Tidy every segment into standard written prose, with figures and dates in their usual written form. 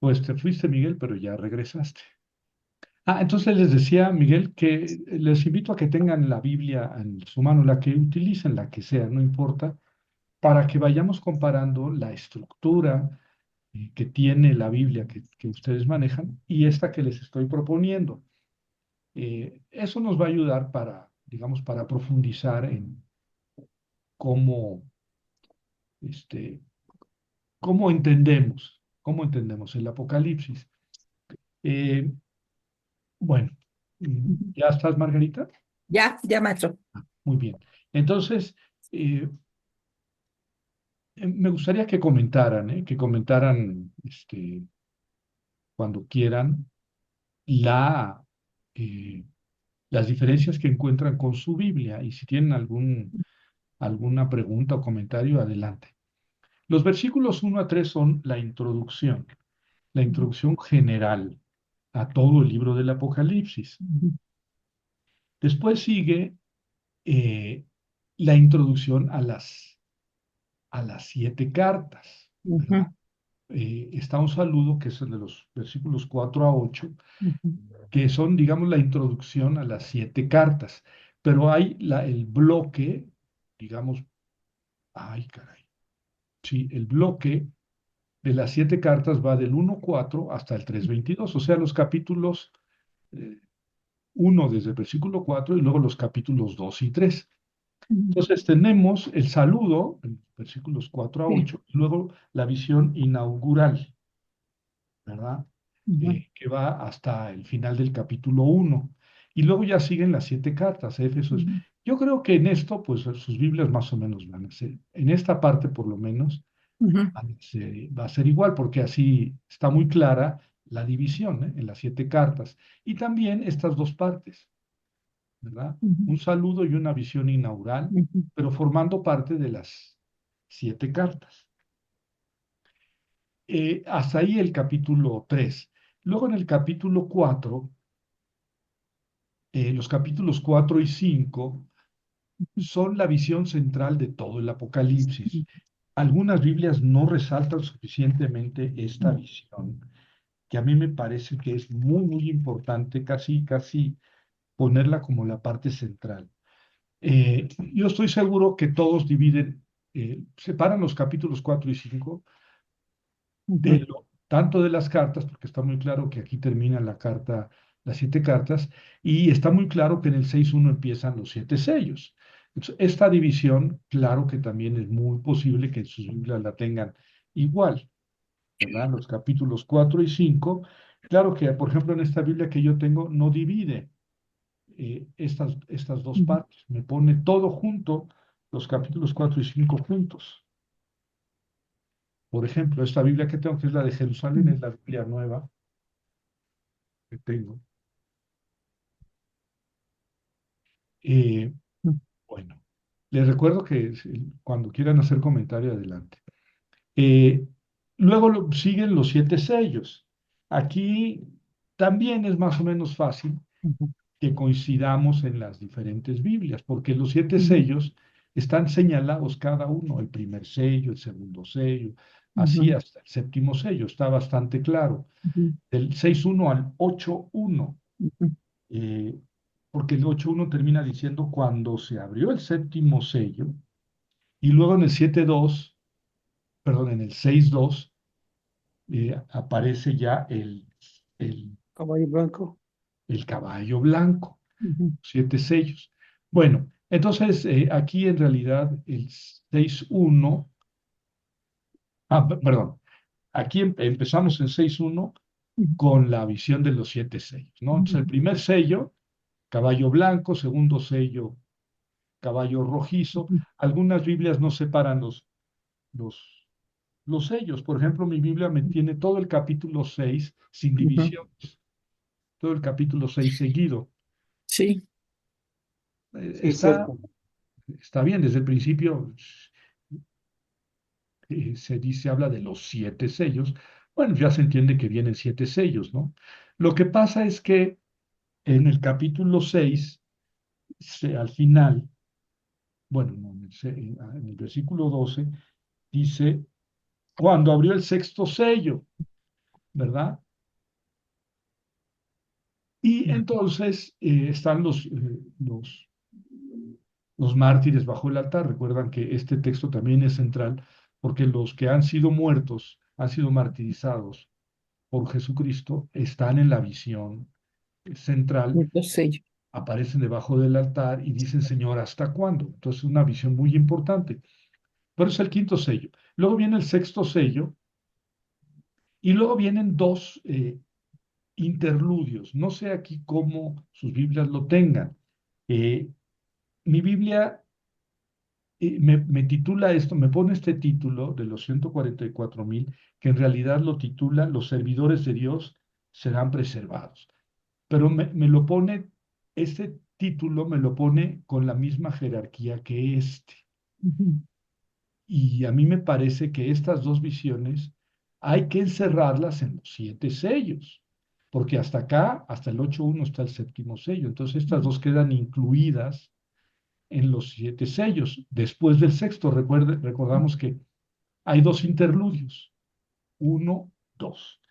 Pues te fuiste, Miguel, pero ya regresaste. Entonces les decía, Miguel, que les invito a que tengan la Biblia en su mano, la que utilicen, la que sea, no importa, para que vayamos comparando la estructura que tiene la Biblia que ustedes manejan y esta que les estoy proponiendo. Eso nos va a ayudar para, digamos, para profundizar en cómo, este, cómo entendemos el Apocalipsis. Eh, bueno, Ujú. ¿ya estás, Margarita? Ya, ya, maestro. Muy bien. Entonces, eh, me gustaría que comentaran cuando quieran la, eh, las diferencias que encuentran con su Biblia y si tienen alguna pregunta o comentario, adelante. Los versículos 1 a 3 son la Ujú. introducción general a todo el libro del Apocalipsis. Ujú. Después sigue eh, la introducción a las 7 cartas, Ujú. ¿verdad? Está un saludo que es el de los versículos 4 a 8, Ujú. que son, digamos, la introducción a las 7 cartas. Pero hay el bloque, digamos, ay, caray, sí, el bloque de las 7 cartas va del 1:4 hasta el 3:22, o sea, los capítulos eh, 1 desde el versículo 4 y luego los capítulos 2 y 3. Ujú. Entonces tenemos el saludo, en versículos 4 a Sí. 8 y luego la visión inaugural, ¿verdad? Ujú. Que va hasta el final del capítulo 1. Y luego ya siguen las 7 cartas, Éfeso. Ujú. Yo creo que en esto, pues sus Biblias más o menos van a ser, en esta parte por lo menos, Ujú. va a ser igual, porque así está muy clara la división, en las 7 cartas. Y también estas dos partes, ¿verdad? Ujú. Un saludo y una visión inaugural, Ujú. pero formando parte de las 7 cartas. Hasta ahí el capítulo 3. Luego en el capítulo 4, los capítulos 4 y 5 son la visión central de todo el Apocalipsis. Algunas Biblias no resaltan suficientemente esta Ujú. visión, que a mí me parece que es muy, muy importante, casi, casi ponerla como la parte central. Yo estoy seguro que todos separan los capítulos 4 y 5 Ujú. tanto de las cartas, porque está muy claro que aquí termina las 7 cartas, y está muy claro que en el 6:1 empiezan los 7 sellos. Entonces, esta división, claro que también es muy posible que en sus Biblias la tengan igual, ¿verdad? Los capítulos 4 y 5, claro que, por ejemplo, en esta Biblia que yo tengo, no divide estas dos Ujú. partes, me pone todo junto, los capítulos 4 y 5 juntos. Por ejemplo, esta Biblia que tengo, que es la de Jerusalén, Ujú. es la Biblia nueva que tengo. Eh, bueno, les recuerdo que cuando quieran hacer comentario, adelante. Eh, Luego siguen los 7 sellos. Aquí también es más o menos fácil Ujú. que coincidamos en las diferentes Biblias, porque los siete Ujú. sellos están señalados cada uno, el primer sello, el segundo sello, así Ujú. hasta el séptimo sello, está bastante claro. Ujú. Del 6:1 al 8:1, Ujú. eh, porque el 8:1 termina diciendo cuando se abrió el séptimo sello, y luego en el 7:2, perdón, en el 6:2, aparece ya el, Caballo blanco. el caballo blanco, Ujú. 7 sellos. Bueno, entonces aquí en realidad el 6:1, perdón, aquí empezamos en 6:1 Ujú. con la visión de los 7 sellos, ¿no? Entonces el Ujú. primer sello, caballo blanco, segundo sello, caballo rojizo. Ujú. Algunas Biblias no separan los, los sellos. Por ejemplo, mi Biblia me tiene todo el capítulo 6 sin Ujú. divisiones, todo el capítulo 6 seguido. Sí, sí, es Está, cierto. está bien, desde el principio habla de los 7 sellos. Bueno, ya se entiende que vienen 7 sellos, ¿no? Lo que pasa es que en el capítulo 6, al final, bueno, no, en el versículo 12, dice, cuando abrió el sexto sello. ¿verdad? Y entonces están los mártires bajo el altar. Recuerdan que este texto también es central porque los que han sido muertos, han sido martirizados por Jesucristo, están en la visión central, Quinto sello. aparecen debajo del altar y dicen, Señor, ¿hasta cuándo? Entonces es una visión muy importante. Pero es el quinto sello. Luego viene el sexto sello y luego vienen dos interludios. No sé aquí cómo sus Biblias lo tengan. Eh, mi Biblia me titula esto, me pone este título de los 144,000, que en realidad lo titula Los servidores de Dios serán preservados. Pero me lo pone, este título me lo pone con la misma jerarquía que este. Ujú, Y a mí me parece que estas dos visiones hay que encerrarlas en los siete sellos, porque hasta acá, hasta el 8.1 está el séptimo sello. Entonces estas dos quedan incluidas en los siete sellos. Después del sexto, recordamos que hay dos interludios, uno, dos,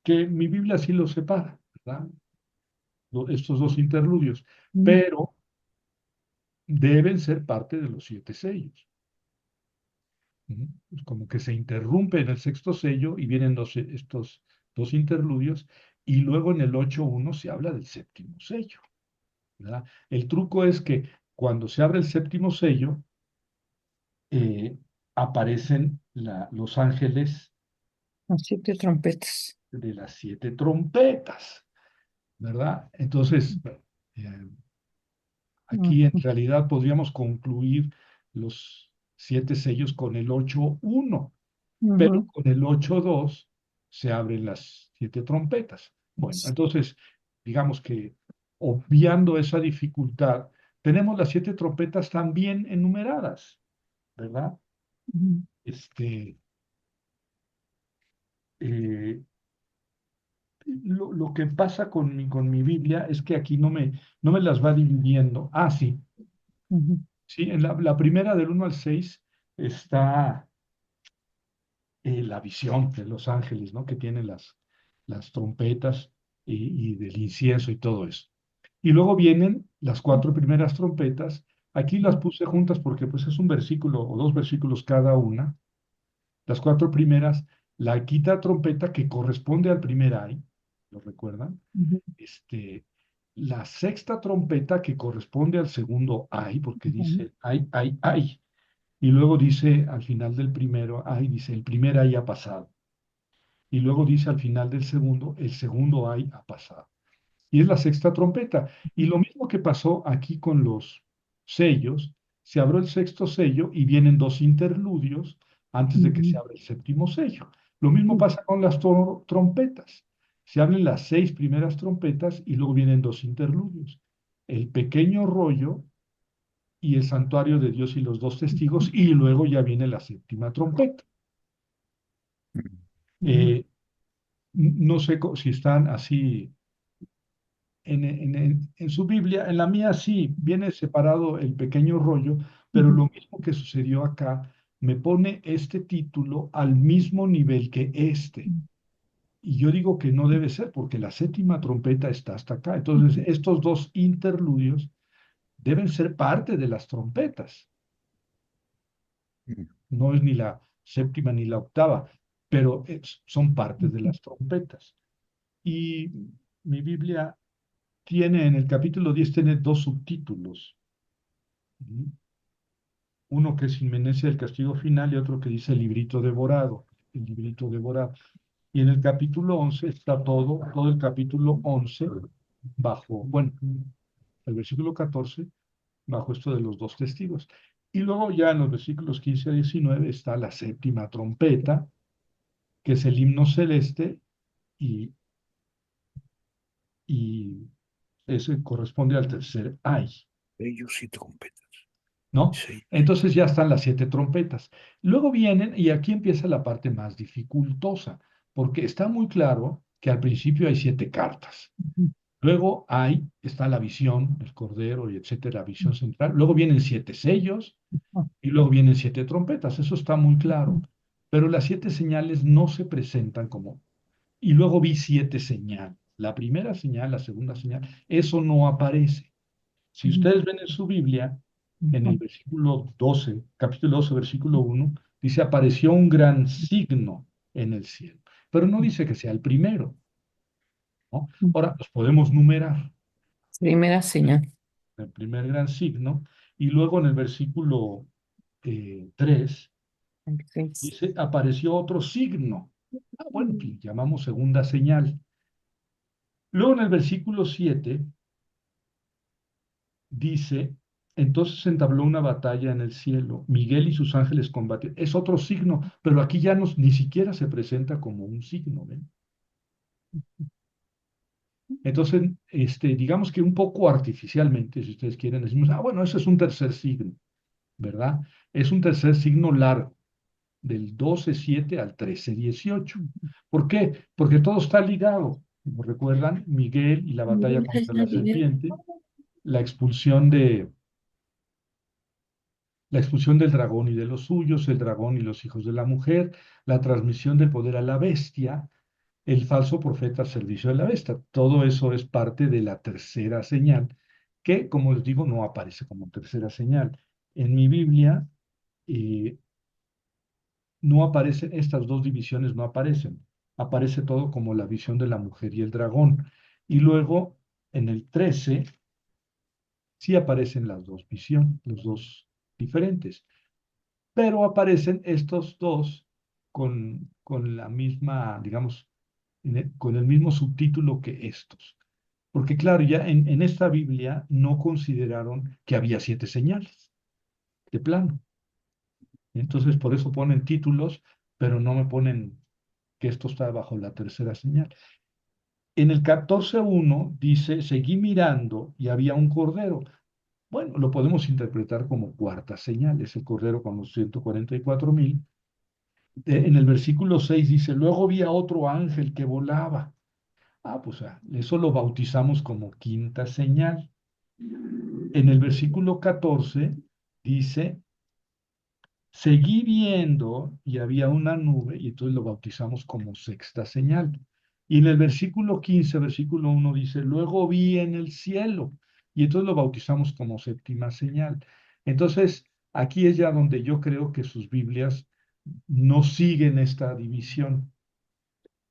que mi Biblia sí los separa, ¿verdad? Estos dos interludios, ujú, pero deben ser parte de los siete sellos. Ujú. Como que se interrumpe en el sexto sello y vienen estos dos interludios, y luego en el 8.1 se habla del séptimo sello, ¿verdad? El truco es que cuando se abre el séptimo sello, eh, aparecen los ángeles Las siete trompetas. de las siete trompetas, ¿verdad? Entonces, eh, aquí en Ujú, realidad podríamos concluir los siete sellos con el 8.1, pero ujú. con el 8.2 se abren las siete trompetas. Bueno, entonces, digamos que obviando esa dificultad, tenemos las siete trompetas también enumeradas, ¿verdad? Ujú, Este, eh, lo que pasa con mi Biblia es que aquí no me las va dividiendo. Ah, sí, ujú, sí, en la primera del 1 al 6 está la visión de los ángeles, ¿no? Que tienen las trompetas y del incienso y todo eso. Y luego vienen las cuatro primeras trompetas. Aquí las puse juntas porque pues es un versículo o dos versículos cada una. Las cuatro primeras, la quinta trompeta que corresponde al primer ay, ¿lo recuerdan? ujú, Este, la sexta trompeta que corresponde al segundo ay, porque ujú, dice ay, ay, ay. Y luego dice al final del primero ay, dice el primer ay ha pasado. Y luego dice al final del segundo, el segundo ay ha pasado. Y es la sexta trompeta. Y lo mismo que pasó aquí con los sellos, se abrió el sexto sello y vienen dos interludios antes de que se ujú, abra el séptimo sello. Lo mismo ujú, pasa con las trompetas. Se abren las seis primeras trompetas y luego vienen dos interludios. El pequeño rollo y el santuario de Dios y los dos testigos, y luego ya viene la séptima trompeta. ujú, Eh, no sé si están así en su Biblia. En la mía sí viene separado el pequeño rollo, pero ujú, lo mismo que sucedió acá, me pone este título al mismo nivel que este. Y yo digo que no debe ser, porque la séptima trompeta está hasta acá. Entonces, estos dos interludios deben ser parte de las trompetas. No es ni la séptima ni la octava, pero son parte de las trompetas. Y mi Biblia tiene, en el capítulo 10 tiene dos subtítulos. Ujú. Uno que es Inmenencia del castigo final y otro que dice el librito devorado, el librito devorado. Y en el capítulo 11 está todo el capítulo 11 bajo, bueno, el versículo 14 bajo esto de los dos testigos. Y luego ya en los versículos 15 a 19 está la séptima trompeta, que es el himno celeste, y, y ese corresponde al tercer ay. Sellos y trompetas. ¿No? Sellos y Entonces ya están las siete trompetas. Luego vienen, y aquí empieza la parte más dificultosa, porque está muy claro que al principio hay siete cartas. ujú, Luego está la visión, el cordero y etcétera, visión central. Luego vienen siete sellos y luego vienen siete trompetas. Eso está muy claro. Pero las siete señales no se presentan como. y luego vi 7 señales. La primera señal, la segunda señal, eso no aparece. Si ujú, ustedes ven en su Biblia, en el ujú, versículo 12, capítulo 12, versículo 1, dice, apareció un gran signo en el cielo, pero no dice que sea el primero, ¿no? ujú. Ahora, los podemos numerar, Primera señal. el primer gran signo, y luego en el versículo 3 El seis. dice, apareció otro signo. Ah, bueno, pues le llamamos segunda señal. Luego en el versículo 7 dice, entonces se entabló una batalla en el cielo, Miguel y sus ángeles combatieron. Es otro signo, pero aquí ya ni siquiera se presenta como un signo, ¿ven? Entonces, digamos que un poco artificialmente, si ustedes quieren, decimos, ah, bueno, ese es un tercer signo, ¿verdad? Es un tercer signo largo, del 12:7 al 13:18. ¿Por qué? Porque todo está ligado. Como recuerdan, Miguel y la batalla contra la serpiente, la expulsión de la expulsión del dragón y de los suyos, el dragón y los hijos de la mujer, la transmisión del poder a la bestia, el falso profeta al servicio de la bestia. Todo eso es parte de la tercera señal, que, como les digo, no aparece como tercera señal. En mi Biblia eh, no aparecen, estas dos divisiones no aparecen. Aparece todo como la visión de la mujer y el dragón. Y luego, en el 13, sí aparecen las dos visiones, los dos diferentes. Pero aparecen estos dos con la misma, digamos, con el mismo subtítulo que estos. Porque claro, ya en esta Biblia no consideraron que había 7 señales, de plano. Entonces, por eso ponen títulos, pero no me ponen que esto está bajo la tercera señal. En el 14:1 dice, seguí mirando y había un cordero. Bueno, lo podemos interpretar como cuarta señal, es el cordero con los 144,000. En el versículo 6 dice, luego vi a otro ángel que volaba. Ah, pues eso lo bautizamos como quinta señal. En el versículo 14 dice, seguí viendo y había una nube y entonces lo bautizamos como sexta señal. Y en el versículo 15, versículo 1 dice, luego vi en el cielo y entonces lo bautizamos como séptima señal. Entonces, aquí es ya donde yo creo que sus Biblias no siguen esta división,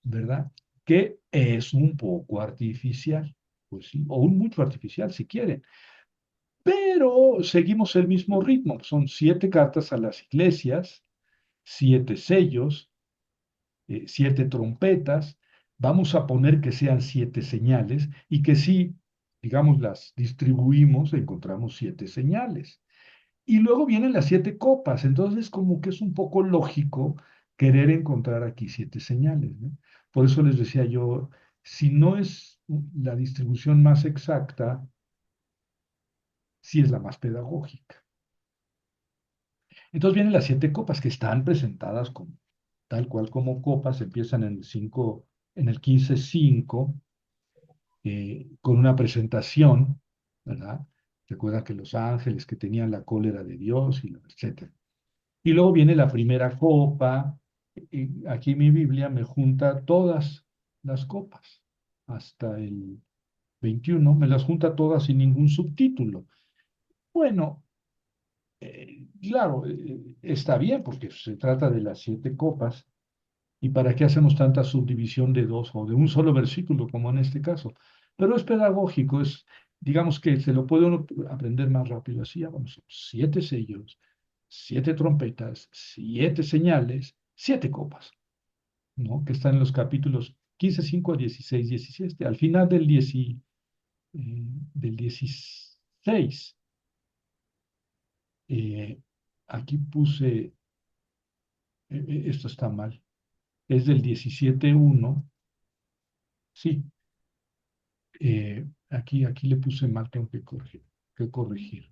¿verdad? Que es un poco artificial, pues sí, o un mucho artificial si quieren, pero seguimos el mismo ritmo. Son 7 cartas a las iglesias, 7 sellos, 7 trompetas. Vamos a poner que sean 7 señales y que si, digamos, las distribuimos, encontramos 7 señales. Y luego vienen las 7 copas, entonces como que es un poco lógico querer encontrar aquí 7 señales, ¿no? Por eso les decía yo, si no es la distribución más exacta, sí es la más pedagógica. Entonces vienen las 7 copas que están presentadas como, tal cual como copas, empiezan en el 15:5, con una presentación, ¿verdad? Recuerda que los ángeles que tenían la cólera de Dios, y etcétera. Y luego viene la primera copa, y aquí mi Biblia me junta todas las copas, hasta el 21, me las junta todas sin ningún subtítulo. Bueno, claro, está bien porque se trata de las 7 copas, ¿y para qué hacemos tanta subdivisión de dos o de un solo versículo, como en este caso? Pero es pedagógico, digamos que se lo puede uno aprender más rápido así. Vamos, 7 sellos, 7 trompetas, 7 señales, 7 copas, ¿no? Que están en los capítulos 15:5 a 16:17. Al final del 16, eh, aquí puse, esto está mal, es del 17:1. Sí, aquí le puse mal, tengo que corregir.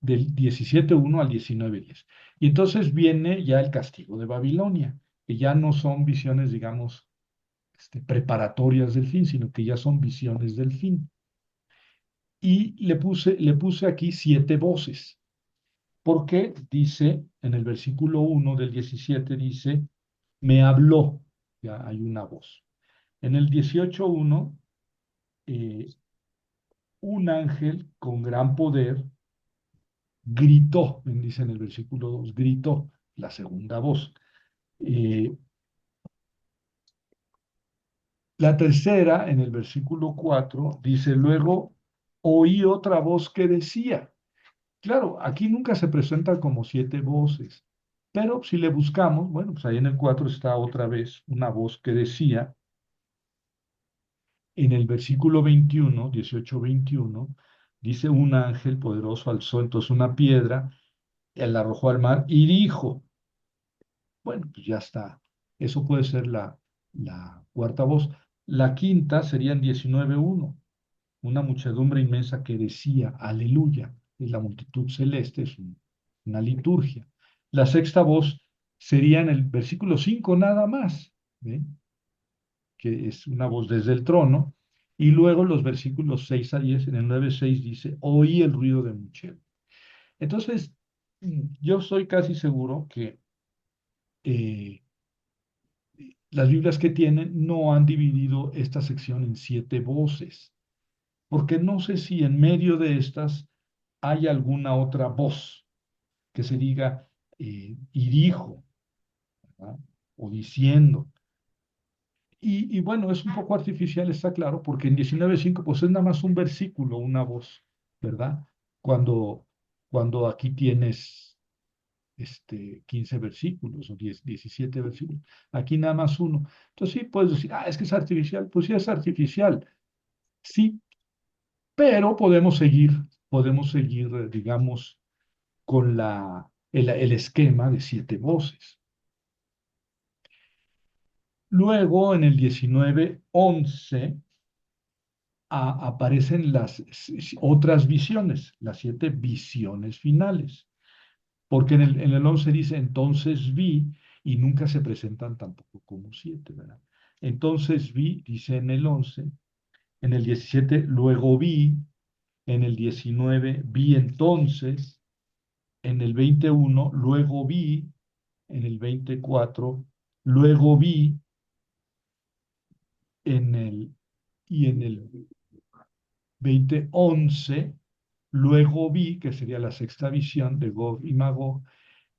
Del 17:1 al 19:10. Y entonces viene ya el castigo de Babilonia, que ya no son visiones, digamos, preparatorias del fin, sino que ya son visiones del fin. Y le puse aquí 7 voces, porque dice, en el versículo 1 del 17 dice, me habló, ya hay una voz. En el 18:1, un ángel con gran poder gritó, dice en el versículo 2, gritó, la segunda voz. Eh, la tercera, en el versículo 4, dice, luego oí otra voz que decía, claro, aquí nunca se presentan como 7 voces, pero si le buscamos, bueno, pues ahí en el 4 está otra vez una voz que decía, en el versículo 21, 18:21, dice, un ángel poderoso alzó entonces una piedra, la arrojó al mar y dijo, bueno, pues ya está. Eso puede ser la cuarta voz. La quinta sería en 19:1, una muchedumbre inmensa que decía, aleluya, es la multitud celeste, es una liturgia. La sexta voz sería en el versículo 5 nada más, ¿ve? Que es una voz desde el trono. Y luego los versículos 6 a 10, en el 9:6 dice, oí el ruido de muchedumbre. Entonces, yo estoy casi seguro que eh, las Biblias que tienen no han dividido esta sección en 7 voces, porque no sé si en medio de estas hay alguna otra voz que se diga y dijo, ¿verdad? O diciendo. Y bueno, es un poco artificial, está claro, porque en 19:5 pues es nada más un versículo, una voz, ¿verdad? Cuando, cuando aquí tienes 15 versículos o 10, 17 versículos. Aquí nada más uno. Entonces sí, puedes decir, es que es artificial. Pues sí, es artificial. Sí, pero podemos seguir, digamos, con el esquema de 7 voces. Luego, en el 19:11, aparecen las otras visiones, las 7 visiones finales. Porque en el 11 dice, entonces vi, y nunca se presentan tampoco como 7, ¿verdad? Entonces vi, dice en el 11, en el 17, luego vi, en el 19, vi entonces, en el 21, luego vi, en el 24, luego vi, en el, y en el 20:11, luego vi, que sería la sexta visión de Gog y Magog,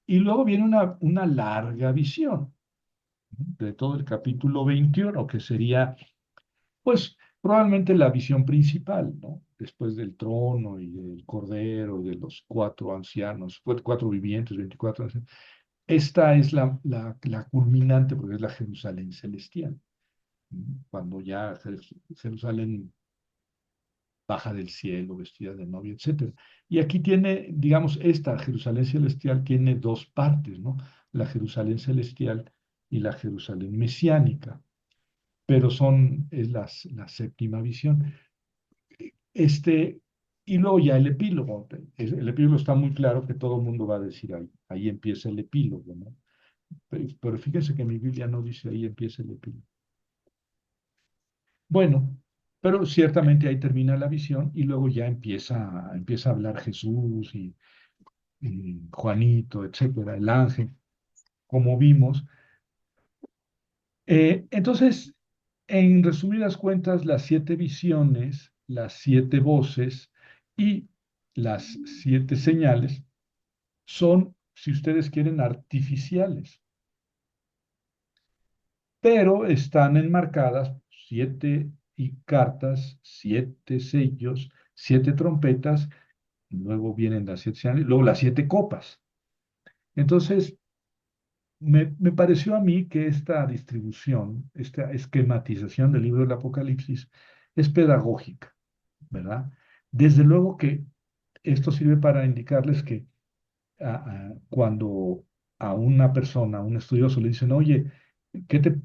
y luego viene una larga visión de todo el capítulo 21, que sería, pues, probablemente la visión principal, ¿no? Después del trono y del cordero, de los 4 ancianos, 4 vivientes, 24 ancianos. Esta es la culminante, porque es la Jerusalén celestial, cuando ya Jerusalén baja del cielo, vestida de novia, etcétera. Y aquí tiene, digamos, esta Jerusalén celestial tiene 2 partes, ¿no? La Jerusalén celestial y la Jerusalén mesiánica, pero es la séptima visión. Este, y luego ya el epílogo. El epílogo está muy claro que todo el mundo va a decir ahí empieza el epílogo, ¿no? Pero fíjense que mi Biblia no dice ahí empieza el epílogo. Bueno, pero ciertamente ahí termina la visión y luego ya empieza a hablar Jesús y Juanito, etcétera, el ángel, como vimos. Entonces, en resumidas cuentas, las 7 visiones, las 7 voces y las 7 señales son, si ustedes quieren, artificiales, pero están enmarcadas 7 y cartas, 7 sellos, 7 trompetas, luego vienen las 7 señales, luego las 7 copas. Entonces, me pareció a mí que esta distribución, esta esquematización del libro del Apocalipsis es pedagógica, ¿verdad? Desde luego que esto sirve para indicarles que cuando a una persona, a un estudioso, le dicen, oye,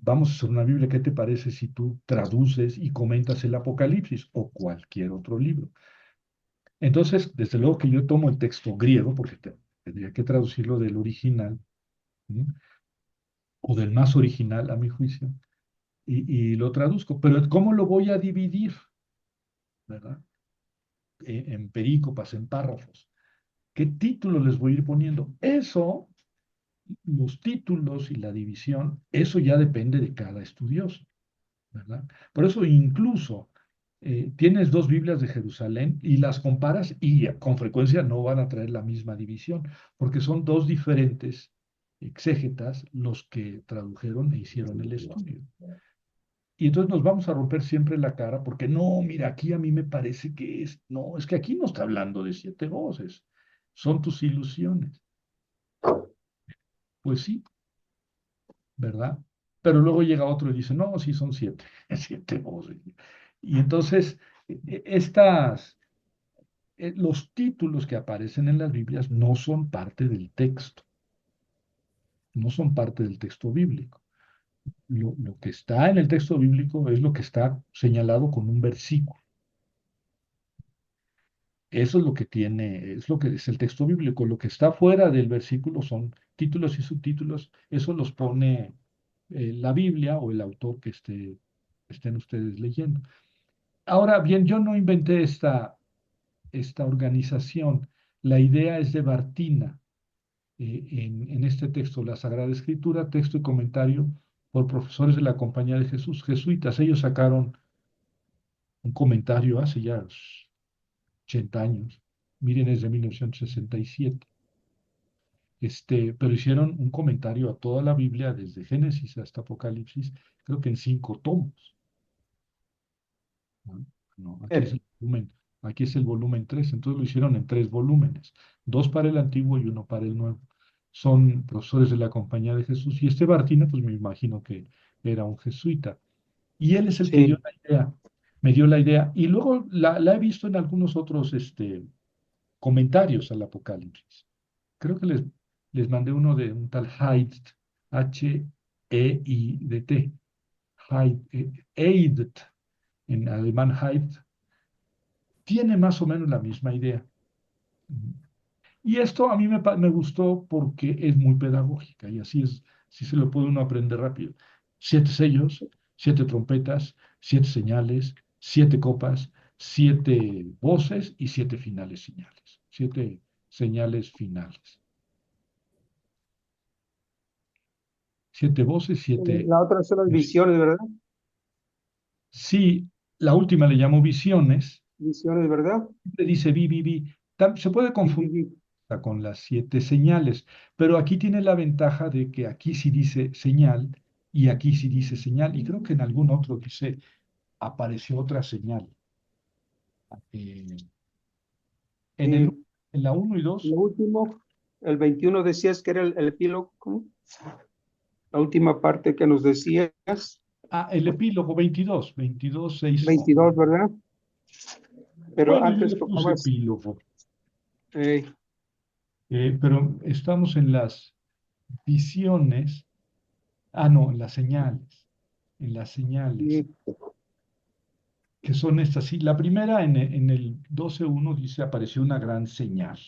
vamos a hacer una Biblia, ¿qué te parece si tú traduces y comentas el Apocalipsis o cualquier otro libro? Entonces, desde luego que yo tomo el texto griego, porque tendría que traducirlo del original, ¿no? O del más original, a mi juicio, y lo traduzco. Pero ¿cómo lo voy a dividir? ¿Verdad? En perícopas, en párrafos. ¿Qué título les voy a ir poniendo? Eso, los títulos y la división, eso ya depende de cada estudioso. ¿verdad? Por eso incluso tienes dos Biblias de Jerusalén y las comparas y con frecuencia no van a traer la misma división, porque son dos diferentes exégetas los que tradujeron e hicieron el estudio. Y entonces nos vamos a romper siempre la cara porque no, mira, aquí a mí me parece que no, es que aquí no está hablando de siete voces, son tus ilusiones. Pues sí, ¿verdad? Pero luego llega otro y dice, no, sí son siete, siete voces. Y entonces, los títulos que aparecen en las Biblias no son parte del texto, no son parte del texto bíblico. Lo que está en el texto bíblico es lo que está señalado con un versículo. Eso es lo que tiene, es lo que es el texto bíblico. Lo que está fuera del versículo son títulos y subtítulos. Eso los pone la Biblia o el autor que estén ustedes leyendo. Ahora bien, yo no inventé esta organización. La idea es de Bartina en este texto, la Sagrada Escritura, texto y comentario por profesores de la Compañía de Jesús, jesuitas. Ellos sacaron un comentario hace ya 80 años. Miren, es de 1967. Pero hicieron un comentario a toda la Biblia, desde Génesis hasta Apocalipsis, creo que en 5 tomos. ¿No? No, aquí es el volumen 3, entonces lo hicieron en 3 volúmenes, 2 para el Antiguo y 1 para el Nuevo. Son profesores de la Compañía de Jesús, y este Bartina, pues me imagino que era un jesuita, y él es el que dio Sí, la idea, me dio la idea, y luego la he visto en algunos otros comentarios al Apocalipsis. Creo que les mandé uno de un tal Haidt, H-E-I-D-T, Haidt, en alemán Haidt, tiene más o menos la misma idea. Y esto a mí me gustó porque es muy pedagógica y así se lo puede uno aprender rápido. 7 sellos, 7 trompetas, 7 señales, 7 copas, 7 voces y 7 finales señales. 7 señales finales. 7 voces, 7. la otra son las visiones, ¿verdad? Sí, la última le llamo visiones. Visiones, ¿verdad? Le dice vi. Se puede Sí, confundir con las 7 señales, pero aquí tiene la ventaja de que aquí sí dice señal y aquí sí dice señal, y creo que en algún otro dice apareció otra señal. Eh, en el, sí. en la 1 y 2, Lo último, el 21 decías que era el epílogo, ¿cómo? La última parte que nos decías, el epílogo 22, 6. 22, ¿verdad? Pero Bueno, yo antes le puse tocabas, epílogo, eh, pero estamos en las visiones, no, en las señales. sí, Que son estas. Sí, la primera en el 12:1 dice, apareció una gran señal.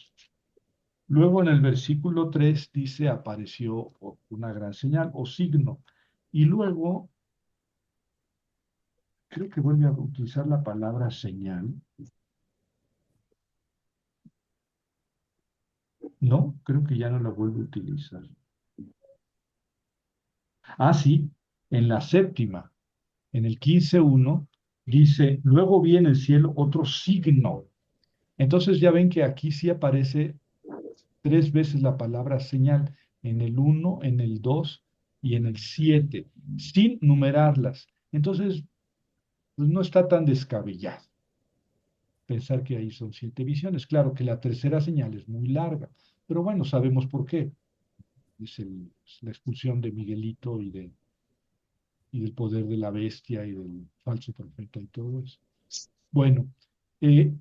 Luego en el versículo 3 dice, apareció una gran señal o signo. Y luego, creo que vuelve a utilizar la palabra señal. No, creo que ya no la vuelve a utilizar. Sí, en la séptima, en el 15:1, dice, luego vi en el cielo otro signo. Entonces ya ven que aquí sí aparece 3 veces la palabra señal, en el 1, en el 2 y en el 7, sin numerarlas. Entonces, pues no está tan descabellado pensar que ahí son 7 visiones. Claro que la tercera señal es muy larga, pero bueno, sabemos por qué. Es la expulsión de Miguelito y del poder de la bestia y del falso profeta y todo eso. Bueno,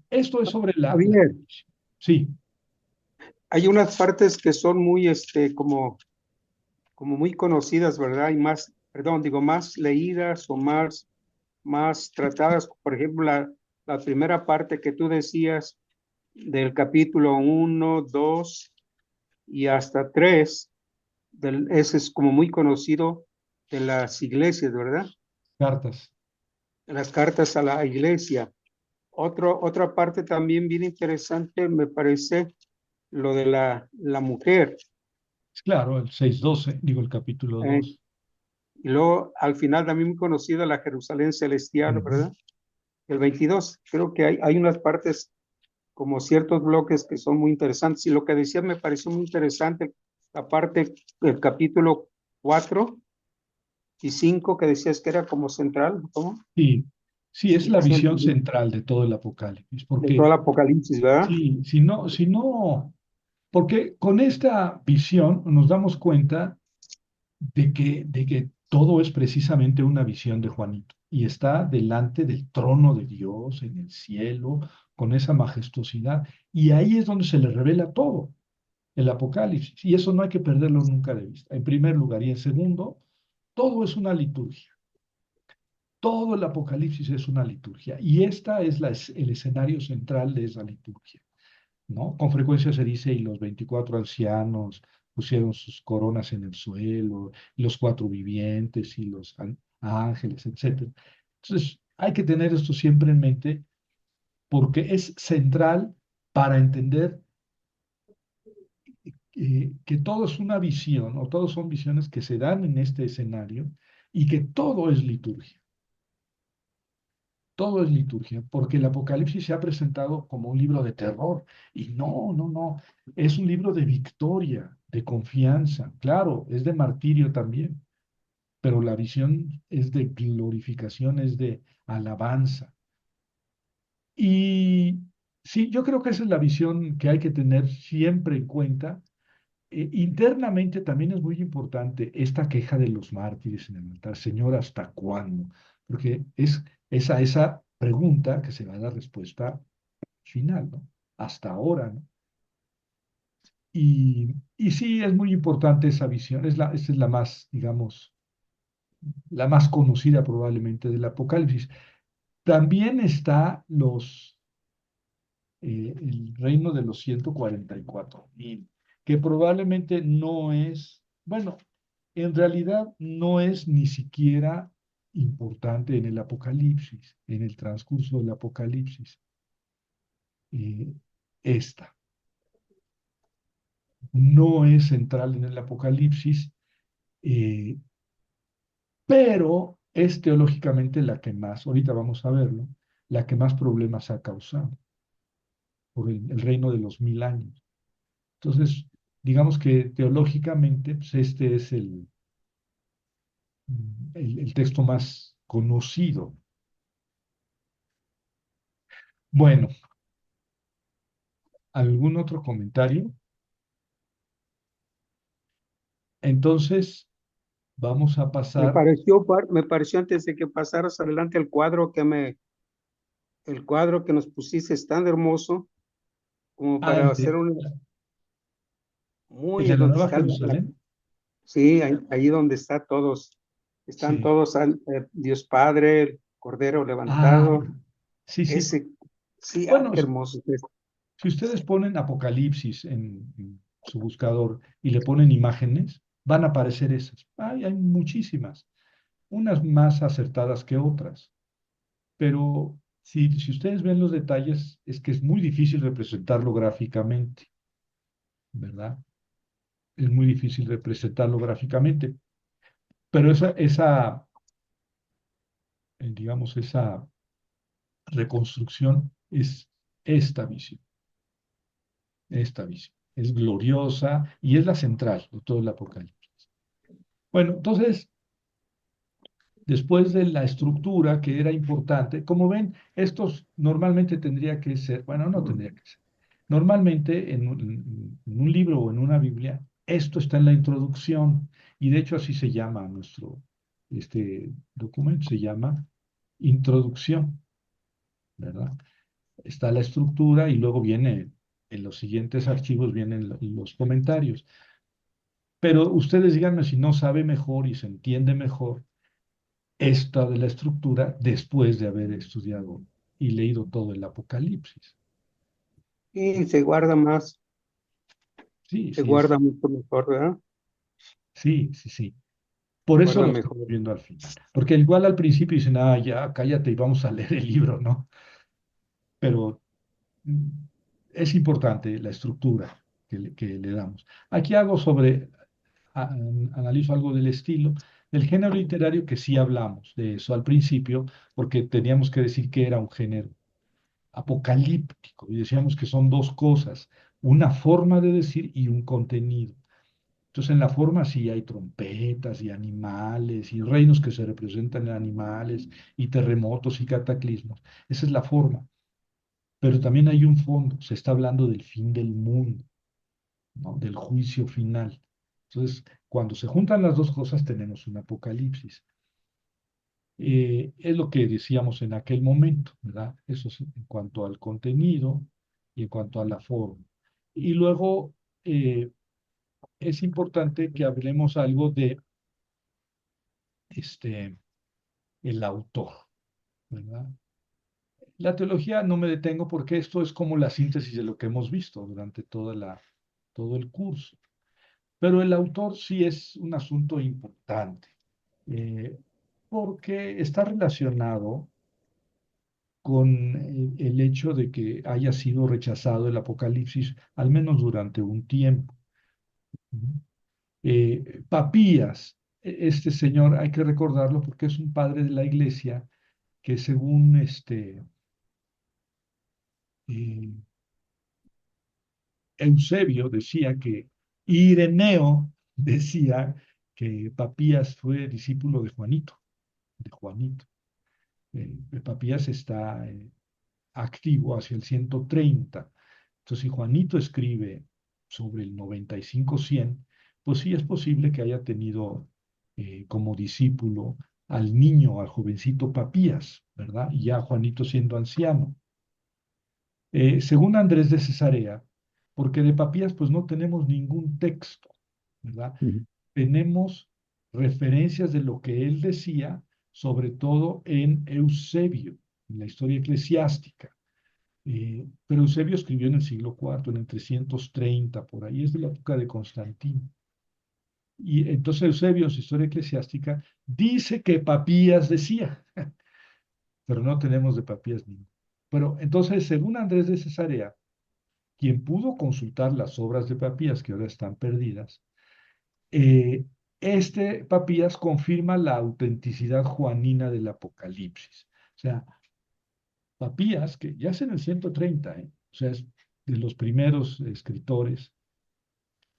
esto es sobre Javier, Sí, hay unas partes que son muy, como muy conocidas, ¿verdad? Y más, perdón, digo, más leídas o más tratadas. Por ejemplo, la primera parte que tú decías del capítulo 1, 2 y hasta 3, ese es como muy conocido de las iglesias, ¿verdad? cartas. Las cartas a la iglesia. Otra parte también bien interesante me parece lo de la mujer. Claro, el 6:12, digo el capítulo Eh, 2. Y luego al final también muy conocido la Jerusalén celestial, Ujú. ¿verdad? El 22, creo que hay unas partes como ciertos bloques que son muy interesantes. Y lo que decía me pareció muy interesante, la parte del capítulo 4 y 5 que decías que era como central, ¿cómo? Sí, sí, es Sí, la sí, visión entendí. central de todo el Apocalipsis, De todo porque el Apocalipsis, ¿verdad? sí, porque con esta visión nos damos cuenta de que todo es precisamente una visión de Juanito y está delante del trono de Dios en el cielo con esa majestuosidad y ahí es donde se le revela todo, el Apocalipsis, y eso no hay que perderlo nunca de vista, en primer lugar, y en segundo, todo es una liturgia. Todo el Apocalipsis es una liturgia y esta es el escenario central de esa liturgia, ¿no? Con frecuencia se dice, y los 24 ancianos pusieron sus coronas en el suelo, y los cuatro vivientes, y los ángeles, etcétera. Entonces, hay que tener esto siempre en mente porque es central para entender que todo es una visión, o todos son visiones que se dan en este escenario, y que todo es liturgia. Todo es liturgia, porque el Apocalipsis se ha presentado como un libro de terror. Y no, no, no. Es un libro de victoria, de confianza. Claro, es de martirio también, pero la visión es de glorificación, es de alabanza. Y sí, yo creo que esa es la visión que hay que tener siempre en cuenta. Internamente también es muy importante esta queja de los mártires en el altar. Señor, ¿hasta cuándo? Porque es a esa pregunta que se va a dar respuesta final, ¿no? Hasta ahora, ¿no? Y sí, es muy importante esa visión. Esa es la más, digamos, la más conocida probablemente del Apocalipsis. También está el reino de los 144.000, que probablemente no es, bueno, en realidad no es ni siquiera importante en el Apocalipsis, en el transcurso del Apocalipsis. Eh, esta no es central en el Apocalipsis, eh, pero es teológicamente la que más, ahorita vamos a verlo, la que más problemas ha causado por el reino de los 1000 años. Entonces, digamos que teológicamente, pues este es el texto más conocido. Bueno, ¿algún otro comentario? Entonces, vamos a pasar. Me pareció antes de que pasaras adelante el cuadro que nos pusiste es tan hermoso como Ah, para hacer un el muy de la donde Nueva está Jerusalén. sí, ahí donde están Sí. todos, Dios Padre, el Cordero Ah, levantado, sí, sí. ese, sí, Bueno, qué hermoso es. si ustedes ponen Apocalipsis en su buscador y le ponen imágenes, van a aparecer esas. Hay muchísimas, unas más acertadas que otras, pero si ustedes ven los detalles, es que es muy difícil representarlo gráficamente, ¿verdad? Es muy difícil representarlo gráficamente, pero digamos, esa reconstrucción es esta visión, esta visión. Es gloriosa y es la central de todo el Apocalipsis. Bueno, entonces, después de la estructura que era importante, como ven, estos normalmente tendría que ser, bueno, no tendría que ser. Normalmente en un libro o en una Biblia, esto está en la introducción y de hecho así se llama este documento, se llama introducción, ¿verdad? Está la estructura y luego viene, en los siguientes archivos vienen los comentarios. Pero ustedes díganme si no sabe mejor y se entiende mejor esta de la estructura después de haber estudiado y leído todo el Apocalipsis. Y se guarda más, Sí, se sí, es, guarda mucho mejor, ¿verdad? sí, sí, sí. Por eso Guarda lo mejor. estoy viendo al final. Porque igual al principio dicen, ah, ya, cállate y vamos a leer el libro, ¿no? Pero mm, es importante la estructura que le damos. Aquí analizo algo del estilo. El género literario que sí hablamos de eso al principio, porque teníamos que decir que era un género apocalíptico y decíamos que son dos cosas, una forma de decir y un contenido. Entonces en la forma sí hay trompetas y animales y reinos que se representan en animales y terremotos y cataclismos. Esa es la forma. Pero también hay un fondo, se está hablando del fin del mundo, ¿no? Del juicio final. Entonces, cuando se juntan las dos cosas tenemos un apocalipsis. Es lo que decíamos en aquel momento, ¿verdad? Eso es en cuanto al contenido y en cuanto a la forma. Y luego es importante que hablemos algo de este, el autor, ¿verdad? La teología no me detengo porque esto es como la síntesis de lo que hemos visto durante todo el curso. Pero el autor sí es un asunto importante, eh, porque está relacionado con el hecho de que haya sido rechazado el Apocalipsis, al menos durante un tiempo. Papías, este señor hay que recordarlo porque es un padre de la iglesia que según eh, Eusebio decía que, Ireneo decía que Papías fue discípulo de Juanito, de Juanito. Papías está activo hacia el 130. Entonces, si Juanito escribe sobre el 95-100, pues sí es posible que haya tenido como discípulo al niño, al jovencito Papías, ¿verdad? Y ya Juanito siendo anciano. Según Andrés de Cesarea, porque de Papías pues no tenemos ningún texto, ¿verdad? Ujú. Tenemos referencias de lo que él decía, sobre todo en Eusebio, en la historia eclesiástica. Pero Eusebio escribió en el siglo IV, en el 330, por ahí, es de la época de Constantino. Y entonces Eusebio, en su historia eclesiástica, dice que Papías decía, pero no tenemos de Papías ninguno. Pero entonces, según Andrés de Cesarea, quien pudo consultar las obras de Papías, que ahora están perdidas, eh, este Papías confirma la autenticidad juanina del Apocalipsis. O sea, Papías, que ya es en el 130, o sea, es de los primeros escritores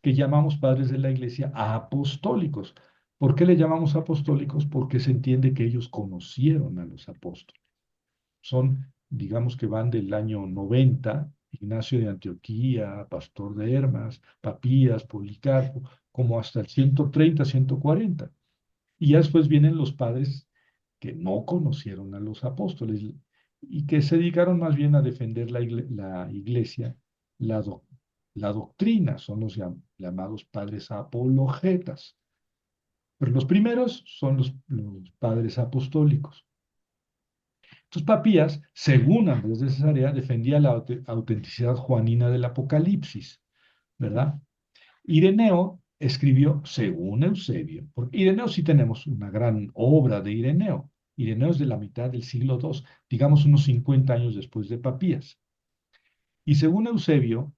que llamamos padres de la iglesia apostólicos. ¿Por qué le llamamos apostólicos? Porque se entiende que ellos conocieron a los apóstoles. Son, digamos que van del año 90, Ignacio de Antioquía, Pastor de Hermas, Papías, Policarpo, como hasta el 130, 140. Y ya después vienen los padres que no conocieron a los apóstoles y que se dedicaron más bien a defender la iglesia, la, doc- la doctrina, son los llamados padres apologetas. Pero los primeros son los padres apostólicos. Entonces, Papías, según Andrés de Cesarea, defendía la autenticidad juanina del Apocalipsis, ¿verdad? Ireneo escribió según Eusebio, porque Ireneo sí tenemos una gran obra de Ireneo. Ireneo es de la mitad del siglo II, digamos unos 50 años después de Papías. Y según Eusebio,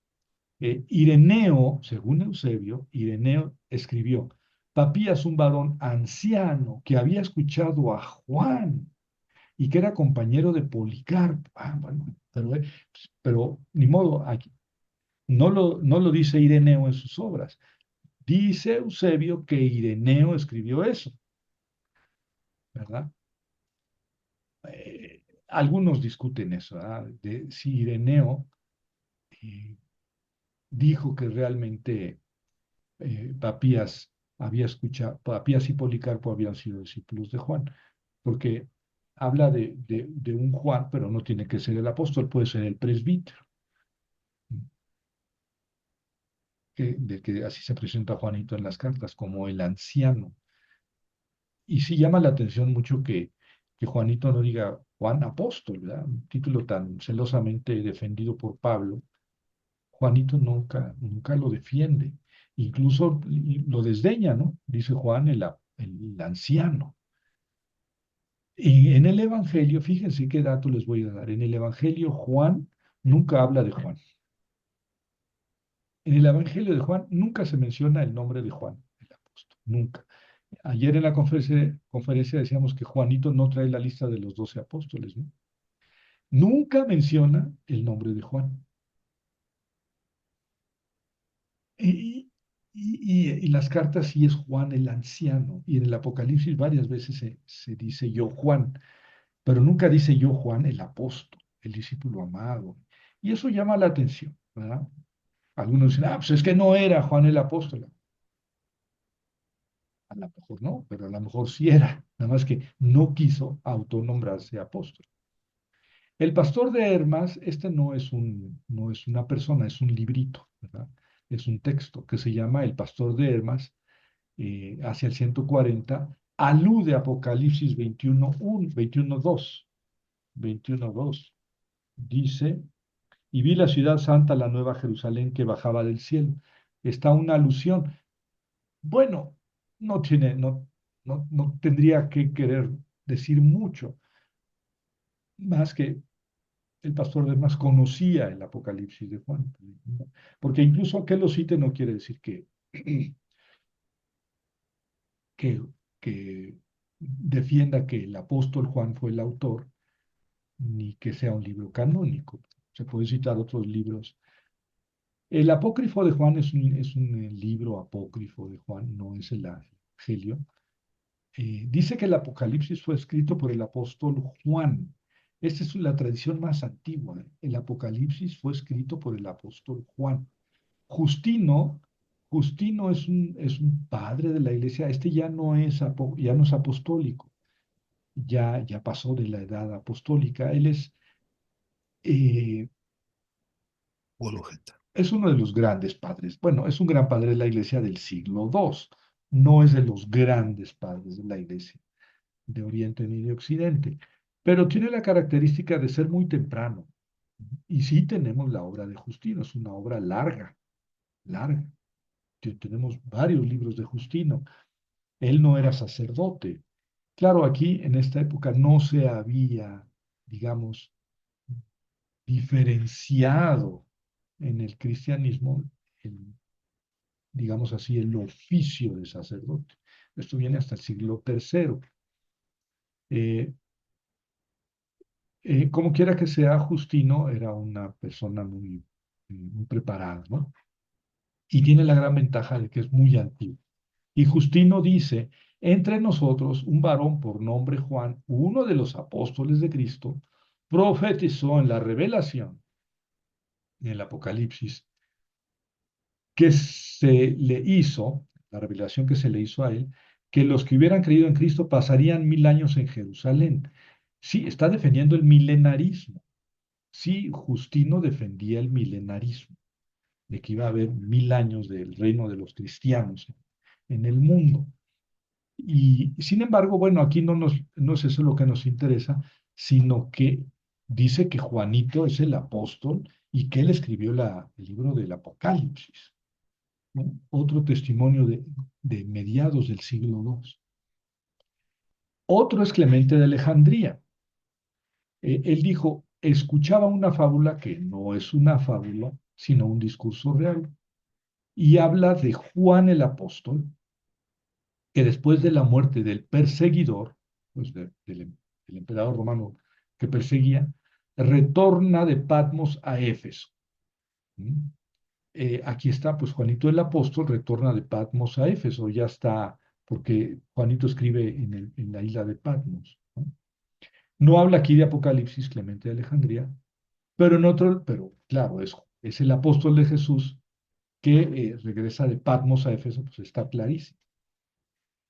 según Eusebio, Ireneo escribió, Papías, un varón anciano que había escuchado a Juan y que era compañero de Policarpo. Bueno, pero ni modo, aquí, no lo dice Ireneo en sus obras. Dice Eusebio que Ireneo escribió eso, ¿verdad? Algunos discuten eso, ¿verdad? De si Ireneo eh, dijo que realmente Papías había escuchado, Papías y Policarpo habían sido discípulos de Juan, porque habla de un Juan, pero no tiene que ser el apóstol, puede ser el presbítero, de que así se presenta Juanito en las cartas, como el anciano. Y sí llama la atención mucho que Juanito no diga Juan Apóstol, ¿verdad? Un título tan celosamente defendido por Pablo. Juanito nunca lo defiende. Incluso lo desdeña, ¿no? Dice Juan, el anciano. Y en el Evangelio, fíjense qué dato les voy a dar. En el Evangelio, Juan nunca habla de Juan. En el Evangelio de Juan nunca se menciona el nombre de Juan, el apóstol, nunca. Ayer en la conferencia decíamos que Juanito no trae la lista de los 12 apóstoles, ¿no? Nunca menciona el nombre de Juan. Y, y las cartas sí es Juan el anciano. Y en el Apocalipsis varias veces se dice yo Juan, pero nunca dice yo Juan el apóstol, el discípulo amado. Y eso llama la atención, ¿verdad? Algunos dicen, pues es que no era Juan el apóstol. A lo mejor no, pero a lo mejor sí era, nada más que no quiso autonombrarse apóstol. El pastor de Hermas, este no es una persona, es un librito, ¿verdad? Es un texto que se llama El pastor de Hermas, hacia el 140, alude a Apocalipsis 21:1, 21:2, 21:2. Dice, y vi la ciudad santa, la nueva Jerusalén, que bajaba del cielo. Está una alusión. Bueno, no tendría que querer decir mucho, más que el pastor de Hermas conocía el Apocalipsis de Juan, porque incluso que lo cite no quiere decir que, que defienda que el apóstol Juan fue el autor, ni que sea un libro canónico. Se puede citar otros libros. El apócrifo de Juan es un libro apócrifo de Juan, no es el Evangelio. Dice que el Apocalipsis fue escrito por el apóstol Juan. Esta es la tradición más antigua. El Apocalipsis fue escrito por el apóstol Juan. Justino, Justino es un padre de la iglesia. Este ya no es apostólico. Ya pasó de la edad apostólica. Él eh, Apologeta. es uno de los grandes padres. Bueno, es un gran padre de la iglesia del siglo II. No es de los grandes padres de la iglesia de Oriente ni de Occidente, pero tiene la característica de ser muy temprano. Y sí tenemos la obra de Justino, es una obra larga, larga. Tenemos varios libros de Justino. Él no era sacerdote. Claro, aquí en esta época no se había, digamos, diferenciado en el cristianismo, digamos así, el oficio de sacerdote. Esto viene hasta el siglo III. Como quiera que sea, Justino era una persona muy preparada, ¿no? Y tiene la gran ventaja de que es muy antiguo. Y Justino dice, entre nosotros un varón por nombre Juan, uno de los apóstoles de Cristo, profetizó en la revelación, en el Apocalipsis, que se le hizo, la revelación que se le hizo a él, que los que hubieran creído en Cristo pasarían 1000 años en Jerusalén. Sí, está defendiendo el milenarismo. Sí, Justino defendía el milenarismo, de que iba a haber 1000 años del reino de los cristianos en el mundo. Y sin embargo, bueno, aquí no es eso lo que nos interesa, sino que dice que Juanito es el apóstol y que él escribió el libro del Apocalipsis, ¿no? Otro testimonio de mediados del siglo II. Otro es Clemente de Alejandría. Él dijo, escuchaba una fábula que no es una fábula, sino un discurso real. Y habla de Juan el apóstol, que después de la muerte del perseguidor, pues del emperador romano que perseguía, retorna de Patmos a Éfeso. ¿Mm? Aquí está, pues Juanito el apóstol retorna de Patmos a Éfeso, ya está, porque Juanito escribe en la isla de Patmos, ¿no? No habla aquí de Apocalipsis, Clemente de Alejandría, pero claro, es el apóstol de Jesús que regresa de Patmos a Éfeso, pues está clarísimo.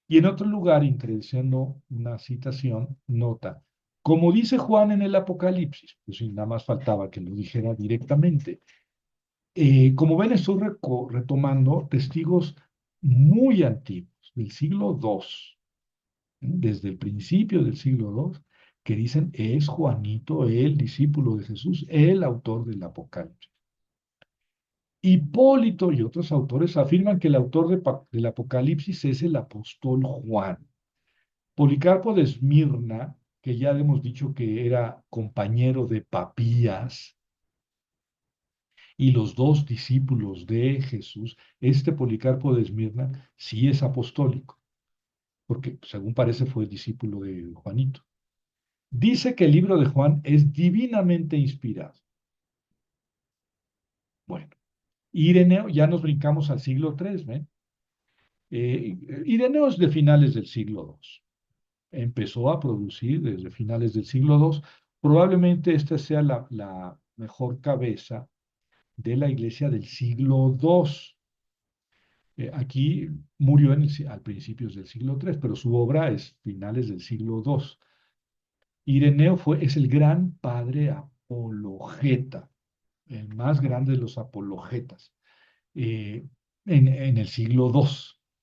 Y en otro lugar, introduciendo una citación, nota, como dice Juan en el Apocalipsis, pues sí, nada más faltaba que lo dijera directamente. Como ven, estoy retomando testigos muy antiguos, del siglo II, desde el principio del siglo II, que dicen, es Juanito el discípulo de Jesús, el autor del Apocalipsis. Hipólito y otros autores afirman que el autor del Apocalipsis es el apóstol Juan. Policarpo de Esmirna, que ya hemos dicho que era compañero de Papías, y los dos discípulos de Jesús, este Policarpo de Esmirna sí es apostólico. porque según parece fue discípulo de Juanito. Dice que el libro de Juan es divinamente inspirado. Bueno, Ireneo, ya nos brincamos al siglo III, ¿ven? Ireneo es de finales del siglo II. Empezó a producir desde finales del siglo II. Probablemente esta sea la mejor cabeza de la iglesia del siglo II. Aquí murió a principios del siglo III, pero su obra es finales del siglo II. Ireneo es el gran padre apologeta, el más grande de los apologetas, eh, en el siglo II,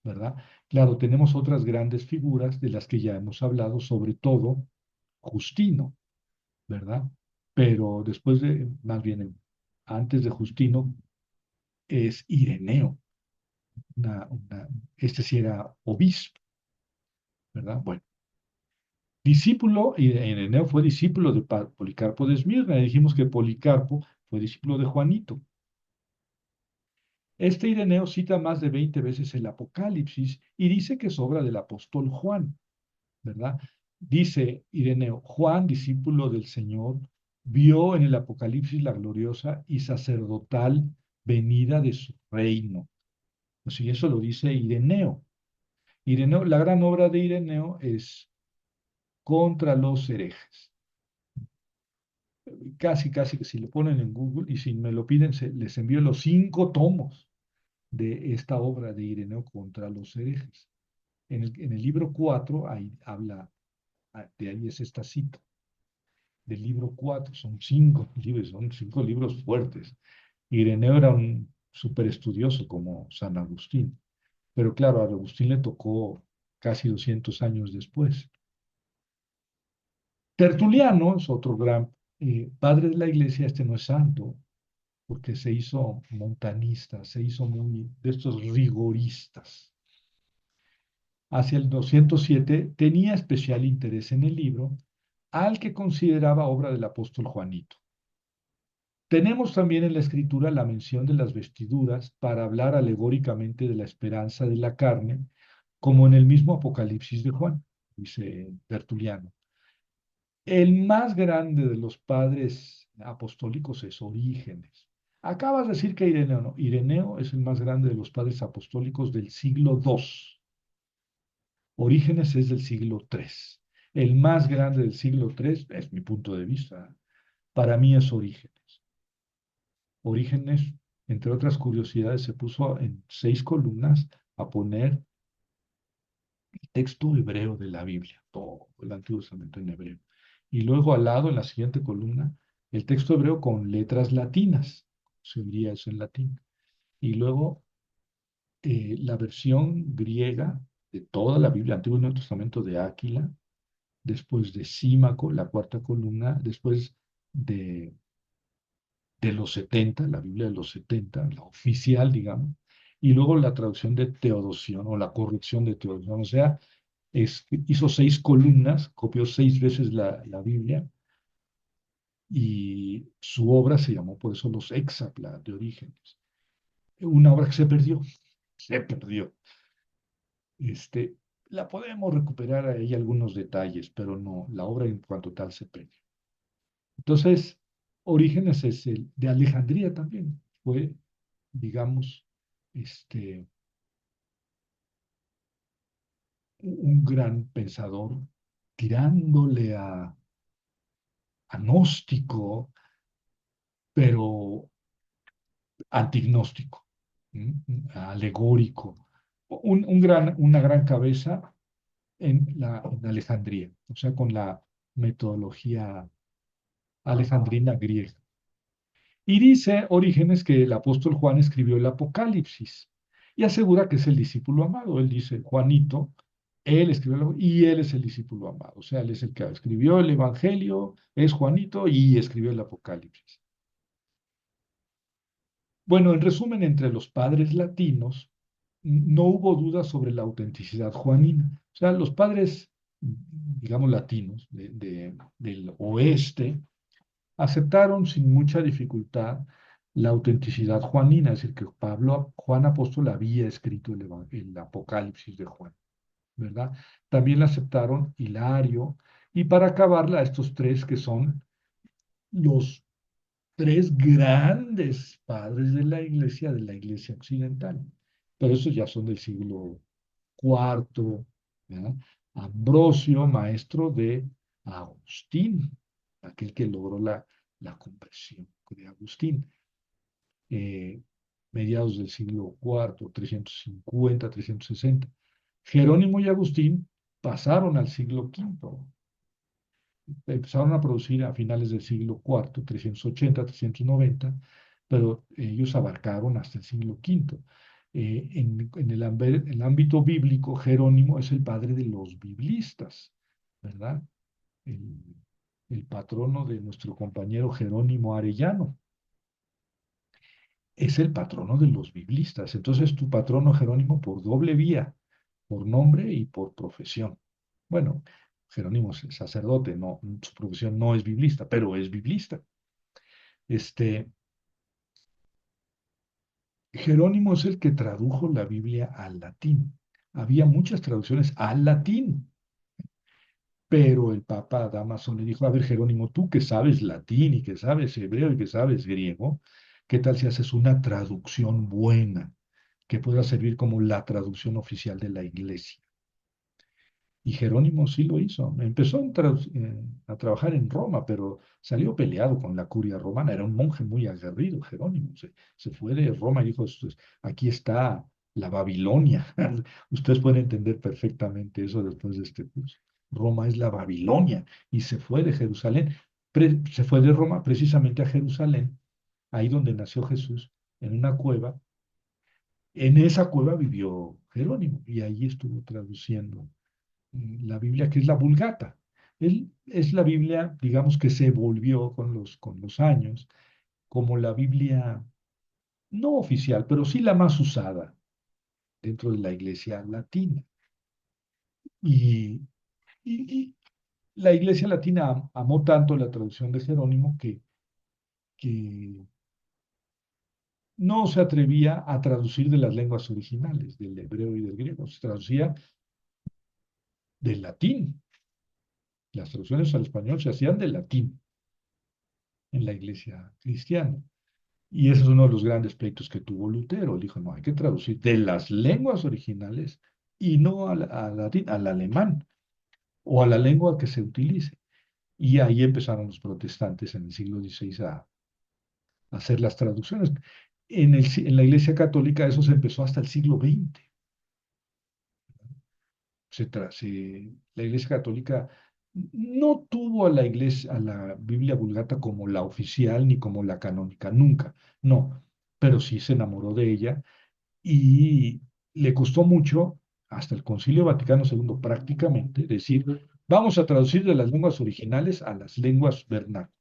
¿verdad? Claro, tenemos otras grandes figuras de las que ya hemos hablado, sobre todo Justino, ¿verdad? Pero más bien, antes de Justino, es Ireneo. Este sí era obispo, ¿verdad? Bueno, discípulo, y Ireneo fue discípulo de Policarpo de Esmirna. Dijimos que Policarpo fue discípulo de Juanito. Este Ireneo cita más de 20 veces el Apocalipsis y dice que es obra del apóstol Juan, ¿verdad? Dice Ireneo, Juan, discípulo del Señor, vio en el Apocalipsis la gloriosa y sacerdotal venida de su reino. Pues sí, eso lo dice Ireneo. Ireneo, la gran obra de Ireneo es contra los herejes. Casi que si lo ponen en Google y si me lo piden, les envío los 5 tomos de esta obra de Ireneo contra los herejes. En el libro 4, ahí habla, de ahí es esta cita, del libro 4, son 5 libros fuertes. Ireneo era un súper estudioso como San Agustín, pero claro, a Agustín le tocó casi 200 años después. Tertuliano es otro gran padre de la iglesia. Este no es santo, porque se hizo montanista, se hizo muy de estos rigoristas. Hacia el 207 tenía especial interés en el libro, al que consideraba obra del apóstol Juanito. Tenemos también en la escritura la mención de las vestiduras para hablar alegóricamente de la esperanza de la carne, como en el mismo Apocalipsis de Juan, dice Tertuliano. El más grande de los padres apostólicos es Orígenes. Acabas de decir que Ireneo, no. Ireneo es el más grande de los padres apostólicos del siglo II. Orígenes es del siglo III. El más grande del siglo III, es mi punto de vista, para mí es Orígenes. Orígenes, entre otras curiosidades, se puso en 6 columnas a poner el texto hebreo de la Biblia, todo el Antiguo Testamento en hebreo. Y luego al lado, en la siguiente columna, el texto hebreo con letras latinas, se diría eso en latín. Y luego la versión griega de toda la Biblia, Antiguo y Nuevo Testamento de Áquila, después de Símaco, la cuarta columna, después de los 70, la Biblia de los 70, la oficial, digamos, y luego la traducción de Teodosión o la corrección de Teodosión. O sea, hizo 6 columnas, copió 6 veces la Biblia, y su obra se llamó por eso Los Hexapla de Orígenes. Una obra que se perdió. La podemos recuperar ahí algunos detalles, pero no, la obra en cuanto tal se perdió. Entonces, Orígenes es el de Alejandría también. Fue, digamos, un gran pensador tirándole a gnóstico, pero antignóstico, alegórico. Una gran cabeza en Alejandría, o sea, con la metodología alejandrina griega. Y dice Orígenes que el apóstol Juan escribió el Apocalipsis y asegura que es el discípulo amado. Él dice, Juanito, él escribió y él es el discípulo amado. O sea, él es el que escribió el Evangelio, es Juanito y escribió el Apocalipsis. Bueno, en resumen, entre los padres latinos no hubo duda sobre la autenticidad juanina. O sea, los padres, digamos, latinos del oeste aceptaron sin mucha dificultad la autenticidad juanina, es decir, que Juan Apóstol había escrito el Apocalipsis de Juan. ¿verdad? También la aceptaron Hilario, y para acabarla, estos tres que son los tres grandes padres de la iglesia occidental. Pero esos ya son del siglo cuarto, ¿verdad? Ambrosio, maestro de Agustín, aquel que logró la conversión de Agustín, eh, mediados del siglo cuarto, 350, 360. Jerónimo y Agustín pasaron al siglo quinto, empezaron a producir a finales del siglo cuarto, 380, 390, pero ellos abarcaron hasta el siglo quinto. En el ámbito bíblico, Jerónimo es el padre de los biblistas, ¿verdad? El, el patrono de nuestro compañero Jerónimo Arellano es el patrono de los biblistas. Entonces, tu patrono Jerónimo por doble vía, por nombre y por profesión. Bueno, Jerónimo es sacerdote, no, su profesión no es biblista, pero es biblista. Este, Jerónimo es el que tradujo la Biblia al latín. Había muchas traducciones al latín, pero el Papa Dámaso le dijo, a ver, Jerónimo, tú que sabes latín y que sabes hebreo y que sabes griego, ¿qué tal si haces una traducción buena que pueda servir como la traducción oficial de la iglesia? Y Jerónimo sí lo hizo. Empezó a trabajar en Roma, pero salió peleado con la curia romana. Era un monje muy aguerrido, Jerónimo. Se fue de Roma y dijo, aquí está la Babilonia. Ustedes pueden entender perfectamente eso después de este curso. Roma es la Babilonia. Y se fue de Jerusalén. Se fue de Roma precisamente a Jerusalén, ahí donde nació Jesús, en una cueva. En esa cueva vivió Jerónimo y allí estuvo traduciendo la Biblia, que es la Vulgata. Es la Biblia, digamos, que se volvió con los años como la Biblia no oficial, pero sí la más usada dentro de la iglesia latina. Y, y la iglesia latina amó tanto la traducción de Jerónimo que no se atrevía a traducir de las lenguas originales, del hebreo y del griego, se traducía del latín. Las traducciones al español se hacían del latín en la iglesia cristiana. Y ese es uno de los grandes pleitos que tuvo Lutero. Él dijo, no, hay que traducir de las lenguas originales y no al alemán o a la lengua que se utilice. Y ahí empezaron los protestantes en el siglo XVI a hacer las traducciones. En la Iglesia Católica eso se empezó hasta el siglo XX. La Iglesia Católica no tuvo a la Biblia Vulgata como la oficial ni como la canónica, nunca, no, pero sí se enamoró de ella y le costó mucho, hasta el Concilio Vaticano II prácticamente, decir, vamos a traducir de las lenguas originales a las lenguas vernáculas.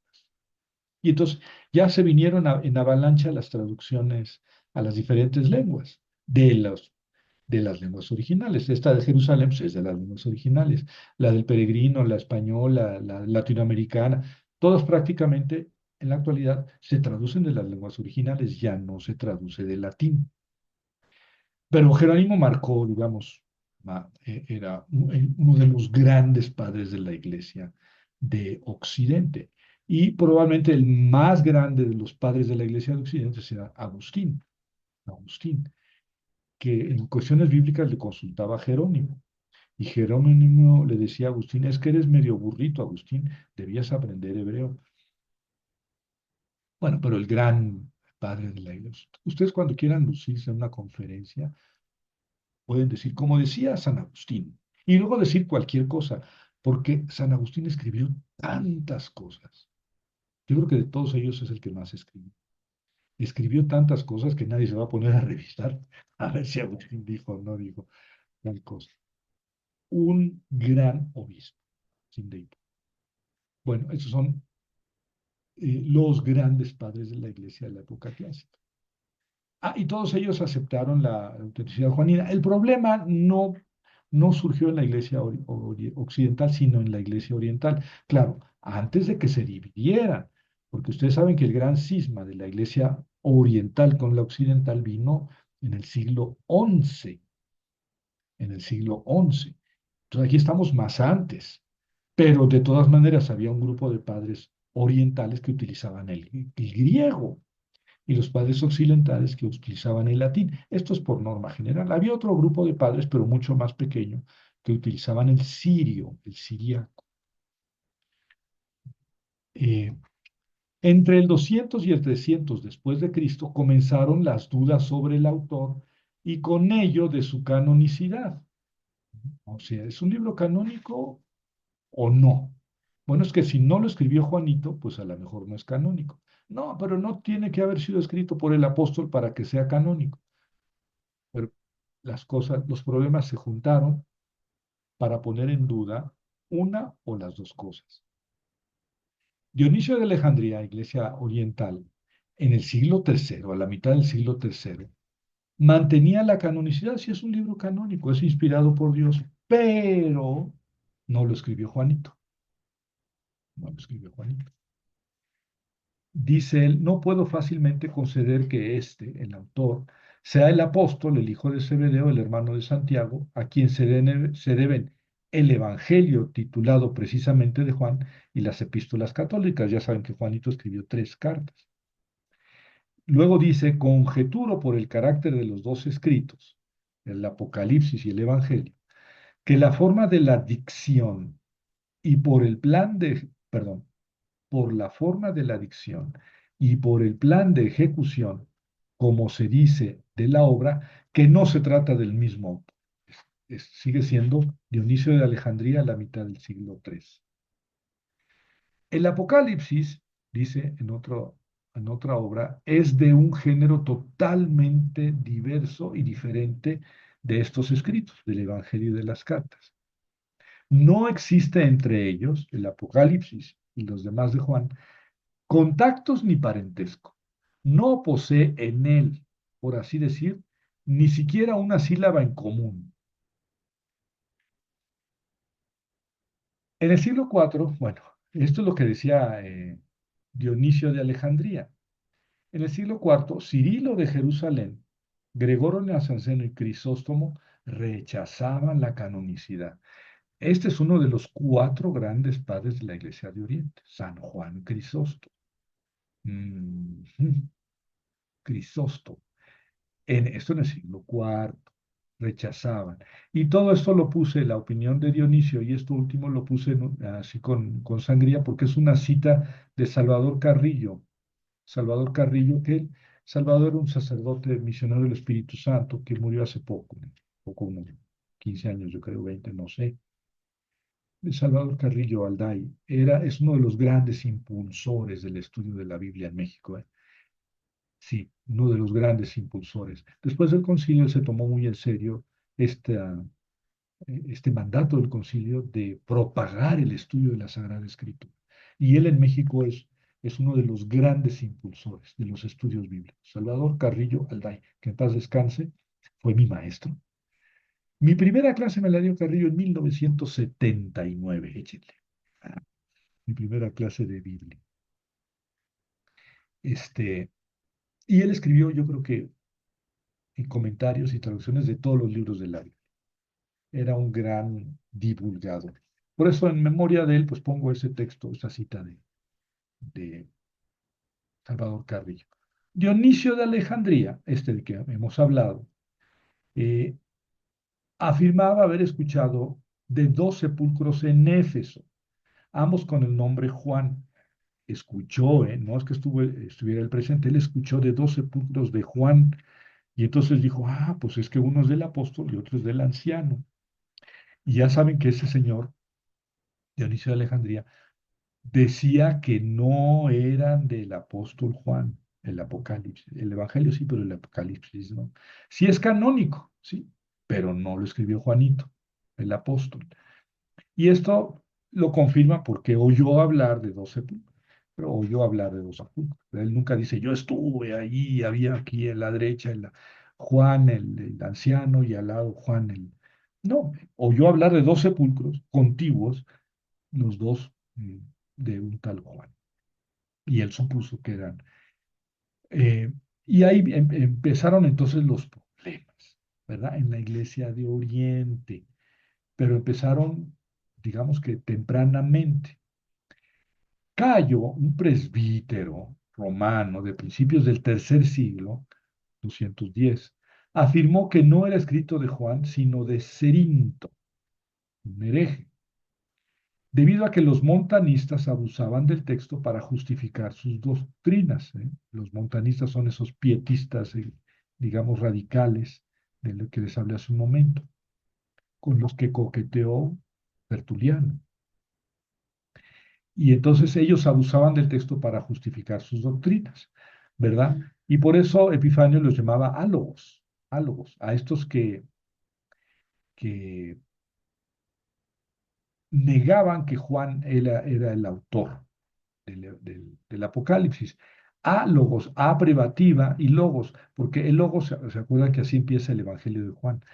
Y entonces ya se vinieron en avalancha las traducciones a las diferentes lenguas de las lenguas originales. Esta de Jerusalén pues, es de las lenguas originales. La del peregrino, la española, la latinoamericana, todas prácticamente en la actualidad se traducen de las lenguas originales, ya no se traduce del latín. Pero Jerónimo marcó, digamos, era uno de los grandes padres de la iglesia de Occidente. Y probablemente el más grande de los padres de la iglesia de Occidente será Agustín. Agustín, que en cuestiones bíblicas le consultaba a Jerónimo. Y Jerónimo le decía a Agustín, es que eres medio burrito, Agustín, debías aprender hebreo. Bueno, pero el gran padre de la iglesia. Ustedes cuando quieran lucirse en una conferencia, pueden decir, como decía San Agustín, y luego decir cualquier cosa, porque San Agustín escribió tantas cosas. Yo creo que de todos ellos es el que más escribió. Escribió tantas cosas que nadie se va a poner a revisar a ver si Agustín dijo o no dijo tal cosa. Un gran obispo, sin de hito. Bueno, esos son los grandes padres de la iglesia de la época clásica. Y todos ellos aceptaron la autenticidad juanina. El problema no surgió en la iglesia occidental, sino en la iglesia oriental. Claro, antes de que se dividieran, porque ustedes saben que el gran cisma de la iglesia oriental con la occidental vino en el siglo XI. En el siglo XI. Entonces aquí estamos más antes, pero de todas maneras había un grupo de padres orientales que utilizaban el griego y los padres occidentales que utilizaban el latín. Esto es por norma general. Había otro grupo de padres, pero mucho más pequeño, que utilizaban el sirio, el siriaco. Eh, Entre el 200 y el 300 después de Cristo comenzaron las dudas sobre el autor y con ello de su canonicidad. O sea, ¿es un libro canónico o no? Bueno, es que si no lo escribió Juanito, pues a lo mejor no es canónico. No, pero no tiene que haber sido escrito por el apóstol para que sea canónico. Pero las cosas, los problemas se juntaron para poner en duda una o las dos cosas. Dionisio de Alejandría, Iglesia Oriental, en el siglo III, a la mitad del siglo III, mantenía la canonicidad, si es un libro canónico, es inspirado por Dios, pero no lo escribió Juanito, no lo escribió Juanito. Dice él, no puedo fácilmente conceder que el autor, sea el apóstol, el hijo de Zebedeo, el hermano de Santiago, a quien se deben el Evangelio titulado precisamente de Juan y las epístolas católicas. Ya saben que Juanito escribió 3 cartas. Luego dice, conjeturo por el carácter de los dos escritos, el Apocalipsis y el Evangelio, que la forma de la dicción y por el plan de, perdón, por la forma de la dicción y por el plan de ejecución, como se dice de la obra, que no se trata del mismo autor. Sigue siendo Dionisio de Alejandría a la mitad del siglo III. El Apocalipsis, dice en otra obra, es de un género totalmente diverso y diferente de estos escritos, del Evangelio y de las cartas. No existe entre ellos, el Apocalipsis y los demás de Juan, contactos ni parentesco. No posee en él, por así decir, ni siquiera una sílaba en común. En el siglo IV, bueno, esto es lo que decía Dionisio de Alejandría. En el siglo IV, Cirilo de Jerusalén, Gregorio Nacianceno y Crisóstomo rechazaban la canonicidad. Este es uno de los 4 grandes padres de la Iglesia de Oriente, San Juan Crisóstomo. Crisóstomo. Esto en el siglo IV, rechazaban. Y todo esto lo puse, la opinión de Dionisio, y esto último lo puse así con sangría, porque es una cita de Salvador Carrillo. Salvador Carrillo, Salvador era un sacerdote misionero del Espíritu Santo que murió hace poco, unos 15 años, yo creo, 20, no sé. Salvador Carrillo Alday es uno de los grandes impulsores del estudio de la Biblia en México. Sí, uno de los grandes impulsores. Después del concilio se tomó muy en serio este mandato del concilio de propagar el estudio de la Sagrada Escritura. Y él en México es uno de los grandes impulsores de los estudios bíblicos. Salvador Carrillo Alday, que en paz descanse, fue mi maestro. Mi primera clase me la dio Carrillo en 1979, échenle. Mi primera clase de Biblia. Y él escribió, yo creo que en comentarios y traducciones de todos los libros de la Biblia. Era un gran divulgador. Por eso, en memoria de él, pues pongo ese texto, esa cita de Salvador Carrillo. Dionisio de Alejandría, de que hemos hablado, eh, afirmaba haber escuchado de 2 sepulcros en Éfeso, ambos con el nombre Juan. Escuchó, no es que estuviera el presente, él escuchó de 2 sepulcros de Juan, y entonces dijo, pues es que uno es del apóstol y otro es del anciano. Y ya saben que ese señor, Dionisio de Alejandría, decía que no eran del apóstol Juan, el Apocalipsis. El Evangelio sí, pero el Apocalipsis no. Sí es canónico, sí, pero no lo escribió Juanito, el apóstol. Y esto lo confirma porque oyó hablar de 2 sepulcros, pero oyó hablar de 2 sepulcros. Él nunca dice, yo estuve ahí, había aquí en la derecha Juan, el anciano, y al lado Juan, el... No, oyó hablar de 2 sepulcros contiguos, los dos de un tal Juan. Y él supuso que eran. eh, y ahí empezaron entonces los problemas, ¿verdad? En la iglesia de Oriente. pero empezaron, digamos que tempranamente. Cayo, un presbítero romano de principios del tercer siglo, 210, afirmó que no era escrito de Juan, sino de Cerinto, un hereje, debido a que los montanistas abusaban del texto para justificar sus doctrinas. Los montanistas son esos pietistas, digamos, radicales, de lo que les hablé hace un momento, con los que coqueteó Tertuliano. Y entonces ellos abusaban del texto para justificar sus doctrinas, ¿verdad? Y por eso Epifanio los llamaba álogos, a estos que negaban que Juan era el autor del Apocalipsis. A logos, a privativa y logos, porque el logos, se acuerdan que así empieza el Evangelio de Juan.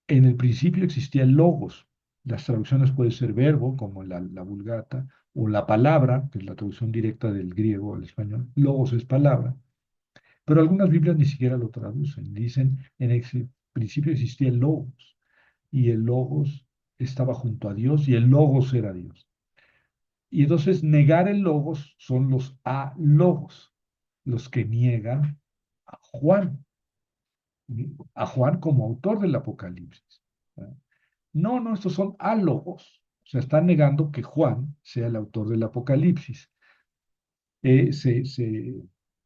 En el principio existía el logos. Las traducciones pueden ser verbo, como la Vulgata, o la palabra, que es la traducción directa del griego al español. Logos es palabra. Pero algunas Biblias ni siquiera lo traducen. Dicen, en el principio existía el logos, y el logos estaba junto a Dios, y el logos era Dios. Y entonces negar el logos son los alogos, los que niegan a Juan, a Juan como autor del Apocalipsis. No, no, estos son álogos. O sea, están negando que Juan sea el autor del Apocalipsis. Eh, se, se,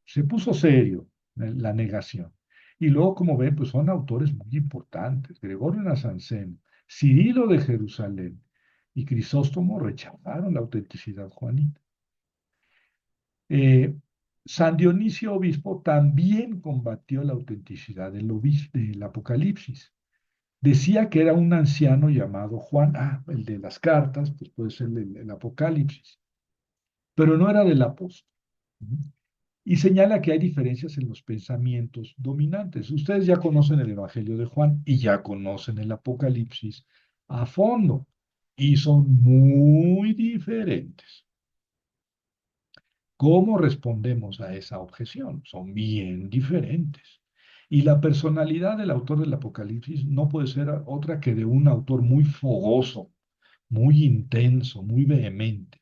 Se puso serio la negación. Y luego, como ven, pues son autores muy importantes. Gregorio Nazanceno, Cirilo de Jerusalén y Crisóstomo rechazaron la autenticidad juanita. San Dionisio Obispo también combatió la autenticidad del Apocalipsis. Decía que era un anciano llamado Juan, el de las cartas, pues puede ser el Apocalipsis, pero no era del apóstol. Y señala que hay diferencias en los pensamientos dominantes. Ustedes ya conocen el Evangelio de Juan y ya conocen el Apocalipsis a fondo, y son muy diferentes. ¿Cómo respondemos a esa objeción? Son bien diferentes. Y la personalidad del autor del Apocalipsis no puede ser otra que de un autor muy fogoso, muy intenso, muy vehemente.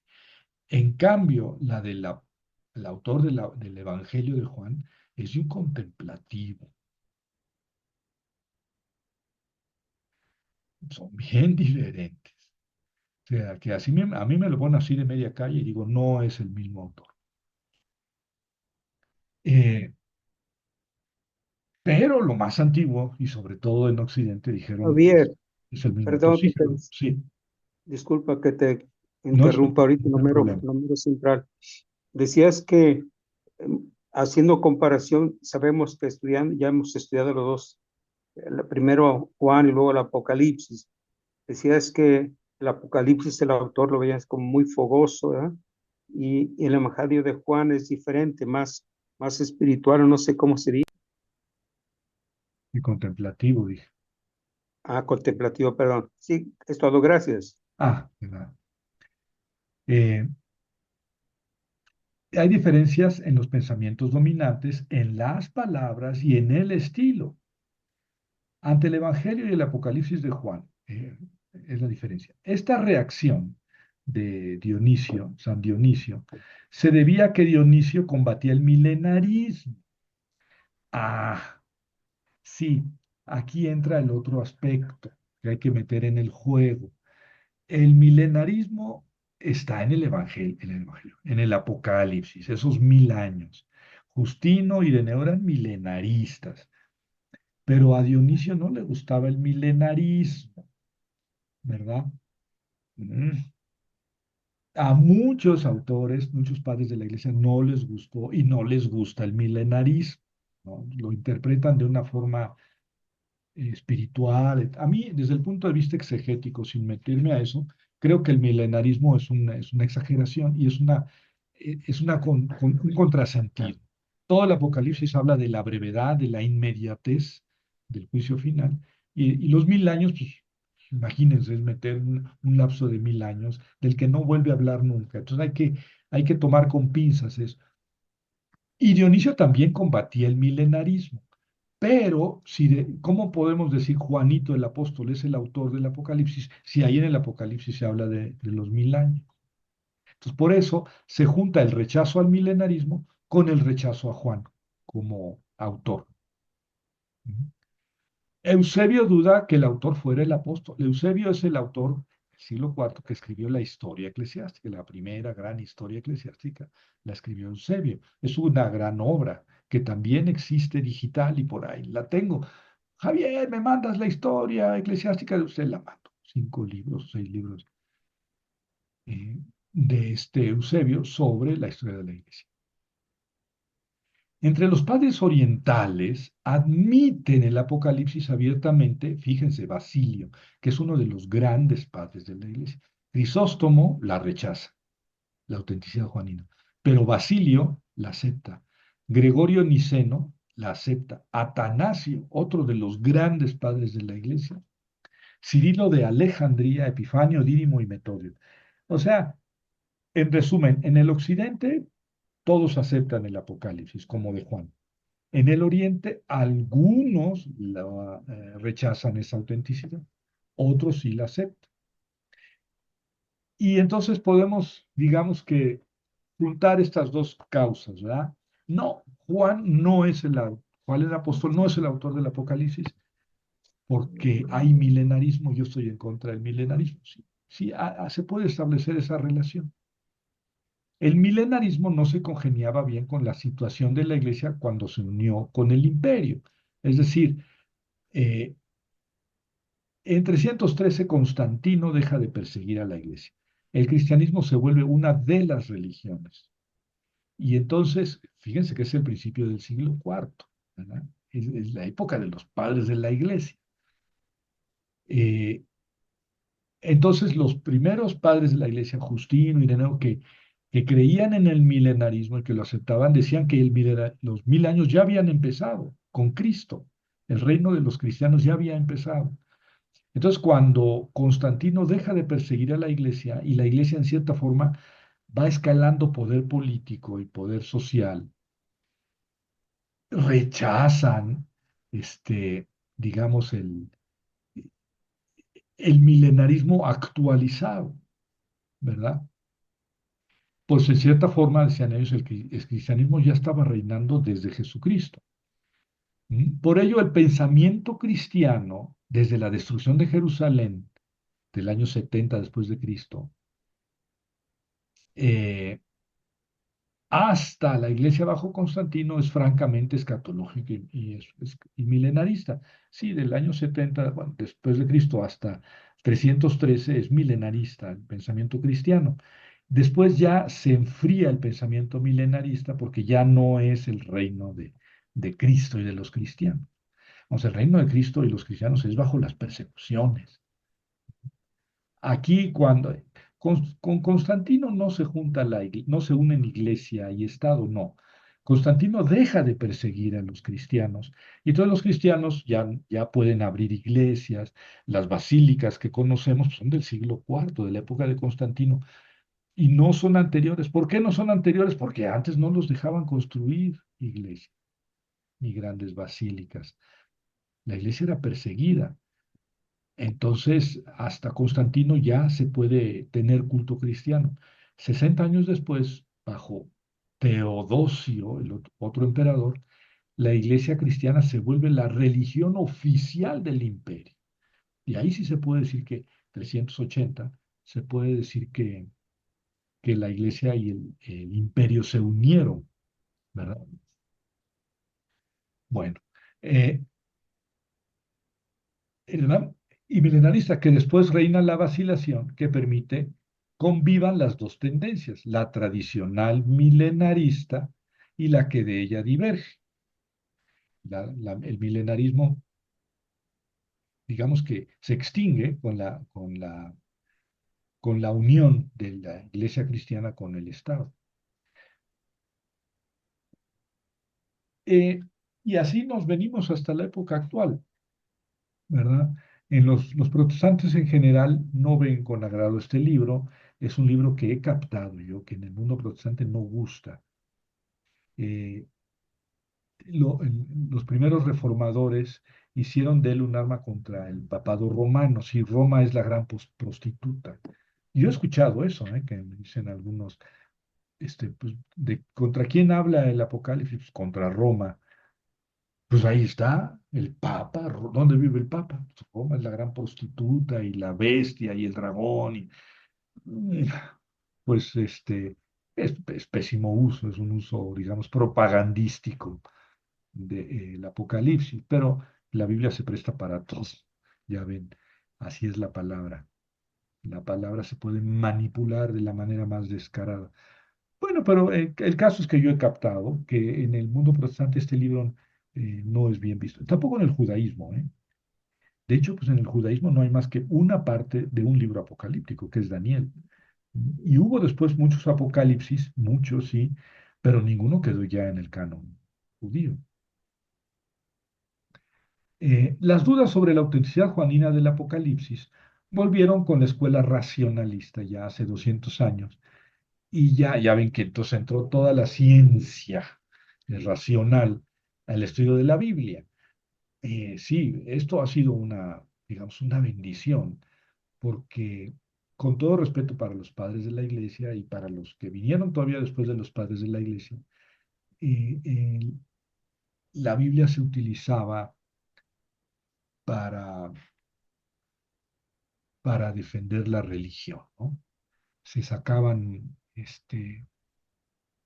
En cambio, el autor del Evangelio de Juan es un contemplativo. Son bien diferentes. O sea, que a mí me lo ponen así de media calle y digo, no es el mismo autor. Eh, Pero lo más antiguo, y sobre todo en Occidente, dijeron, Javier, es el mismo autor. perdón, Sí, sí, disculpa que te no es, interrumpa ahorita, no hay problema. número central. Decías que haciendo comparación, sabemos que ya hemos estudiado los dos, primero Juan y luego el Apocalipsis. Decías que el Apocalipsis, el autor lo veías como muy fogoso, ¿verdad? Y el Evangelio de Juan es diferente, más espiritual, no sé cómo sería. Y contemplativo, dije. Contemplativo, perdón. Sí, es todo, gracias. De nada. Hay diferencias en los pensamientos dominantes, en las palabras y en el estilo. Ante el Evangelio y el Apocalipsis de Juan, es la diferencia. Esta reacción de Dionisio, San Dionisio, se debía a que Dionisio combatía el milenarismo. Sí, aquí entra el otro aspecto que hay que meter en el juego. El milenarismo está en el Apocalipsis, esos 1000 años. Justino y Ireneo eran milenaristas, pero a Dionisio no le gustaba el milenarismo, ¿verdad? Mm. A muchos autores, muchos padres de la iglesia no les gustó y no les gusta el milenarismo, ¿no? Lo interpretan de una forma espiritual. A mí, desde el punto de vista exegético, sin meterme a eso, creo que el milenarismo es una exageración y un contrasentido. Todo el Apocalipsis habla de la brevedad, de la inmediatez del juicio final, y los 1000 años, pues, imagínense, es meter un lapso de 1000 años del que no vuelve a hablar nunca. Entonces hay que tomar con pinzas eso. Y Dionisio también combatía el milenarismo. Pero, ¿cómo podemos decir Juanito el apóstol es el autor del Apocalipsis si ahí en el Apocalipsis se habla de los 1000 años? Entonces, por eso se junta el rechazo al milenarismo con el rechazo a Juan como autor. Eusebio duda que el autor fuera el apóstol. Eusebio es el autor del siglo IV que escribió la historia eclesiástica, la primera gran historia eclesiástica, la escribió Eusebio. Es una gran obra que también existe digital y por ahí la tengo. Javier, ¿me mandas la historia eclesiástica de usted? La mando. 5 libros, 6 libros de este Eusebio sobre la historia de la iglesia. Entre los padres orientales admiten el Apocalipsis abiertamente, fíjense, Basilio, que es uno de los grandes padres de la iglesia. Crisóstomo la rechaza, la autenticidad juanina, pero Basilio la acepta. Gregorio Niceno la acepta. Atanasio, otro de los grandes padres de la iglesia. Cirilo de Alejandría, Epifanio, Dídimo y Metodio. O sea, en resumen, en el occidente todos aceptan el Apocalipsis como de Juan. En el Oriente, algunos rechazan esa autenticidad, otros sí la aceptan. Y entonces podemos, digamos que, juntar estas dos causas, ¿verdad? No, Juan no es Juan el apóstol no es el autor del Apocalipsis, porque hay milenarismo, yo estoy en contra del milenarismo. Sí, sí, se puede establecer esa relación. El milenarismo no se congeniaba bien con la situación de la iglesia cuando se unió con el imperio. Es decir, eh, en 313 Constantino deja de perseguir a la iglesia. El cristianismo se vuelve una de las religiones. Y entonces, fíjense que es el principio del siglo IV, ¿verdad? Es la época de los padres de la iglesia. Eh, entonces, los primeros padres de la iglesia, Justino, Ireneo, que creían en el milenarismo y que lo aceptaban, decían que los 1000 años ya habían empezado con Cristo. El reino de los cristianos ya había empezado. Entonces, cuando Constantino deja de perseguir a la iglesia y la iglesia en cierta forma va escalando poder político y poder social, rechazan, digamos, el milenarismo actualizado, ¿verdad? Pues en cierta forma, decían ellos, el cristianismo ya estaba reinando desde Jesucristo. Por ello, el pensamiento cristiano, desde la destrucción de Jerusalén del año 70 después de Cristo, eh, hasta la iglesia bajo Constantino es francamente escatológica y milenarista. Sí, del año 70, bueno, después de Cristo hasta 313 es milenarista el pensamiento cristiano. Después ya se enfría el pensamiento milenarista porque ya no es el reino de Cristo y de los cristianos. O sea, el reino de Cristo y los cristianos es bajo las persecuciones. Aquí con Constantino no se junta no se unen iglesia y Estado, no. Constantino deja de perseguir a los cristianos y todos los cristianos ya pueden abrir iglesias. Las basílicas que conocemos son del siglo IV, de la época de Constantino, y no son anteriores. ¿Por qué no son anteriores? Porque antes no los dejaban construir iglesias ni grandes basílicas. La iglesia era perseguida. Entonces, hasta Constantino ya se puede tener culto cristiano. 60 años después, bajo Teodosio, el otro emperador, la iglesia cristiana se vuelve la religión oficial del imperio. Y ahí sí se puede decir que 380, se puede decir que la iglesia y el imperio se unieron, ¿verdad? Bueno, eh, ¿verdad? Y milenarista, que después reina la vacilación que permite convivan las dos tendencias, la tradicional milenarista y la que de ella diverge. El milenarismo, digamos que se extingue con la unión de la iglesia cristiana con el Estado. Eh, y así nos venimos hasta la época actual, ¿verdad? Los protestantes en general no ven con agrado este libro. Es un libro que he captado yo, que en el mundo protestante no gusta. Eh, los primeros reformadores hicieron de él un arma contra el papado romano. Si Roma es la gran prostituta. Yo he escuchado eso, que me dicen algunos, pues, ¿contra quién habla el Apocalipsis? Pues, contra Roma. Pues ahí está el Papa. ¿Dónde vive el Papa? Pues Roma es la gran prostituta y la bestia y el dragón. Mm, pues es pésimo uso, es un uso, digamos, propagandístico del Apocalipsis, pero la Biblia se presta para todo. Ya ven, así es la palabra. La palabra se puede manipular de la manera más descarada. Bueno, pero el caso es que yo he captado que en el mundo protestante este libro no es bien visto. Tampoco en el judaísmo, ¿eh? De hecho, pues en el judaísmo no hay más que una parte de un libro apocalíptico, que es Daniel. Y hubo después muchos apocalipsis, muchos sí, pero ninguno quedó ya en el canon judío. Las dudas sobre la autenticidad juanina del Apocalipsis volvieron con la escuela racionalista ya hace 200 años. Y ya ven que entonces entró toda la ciencia racional al estudio de la Biblia. Sí, esto ha sido digamos, una bendición, porque con todo respeto para los padres de la iglesia y para los que vinieron todavía después de los padres de la iglesia, eh, eh, la Biblia se utilizaba para, para defender la religión, ¿no? Se sacaban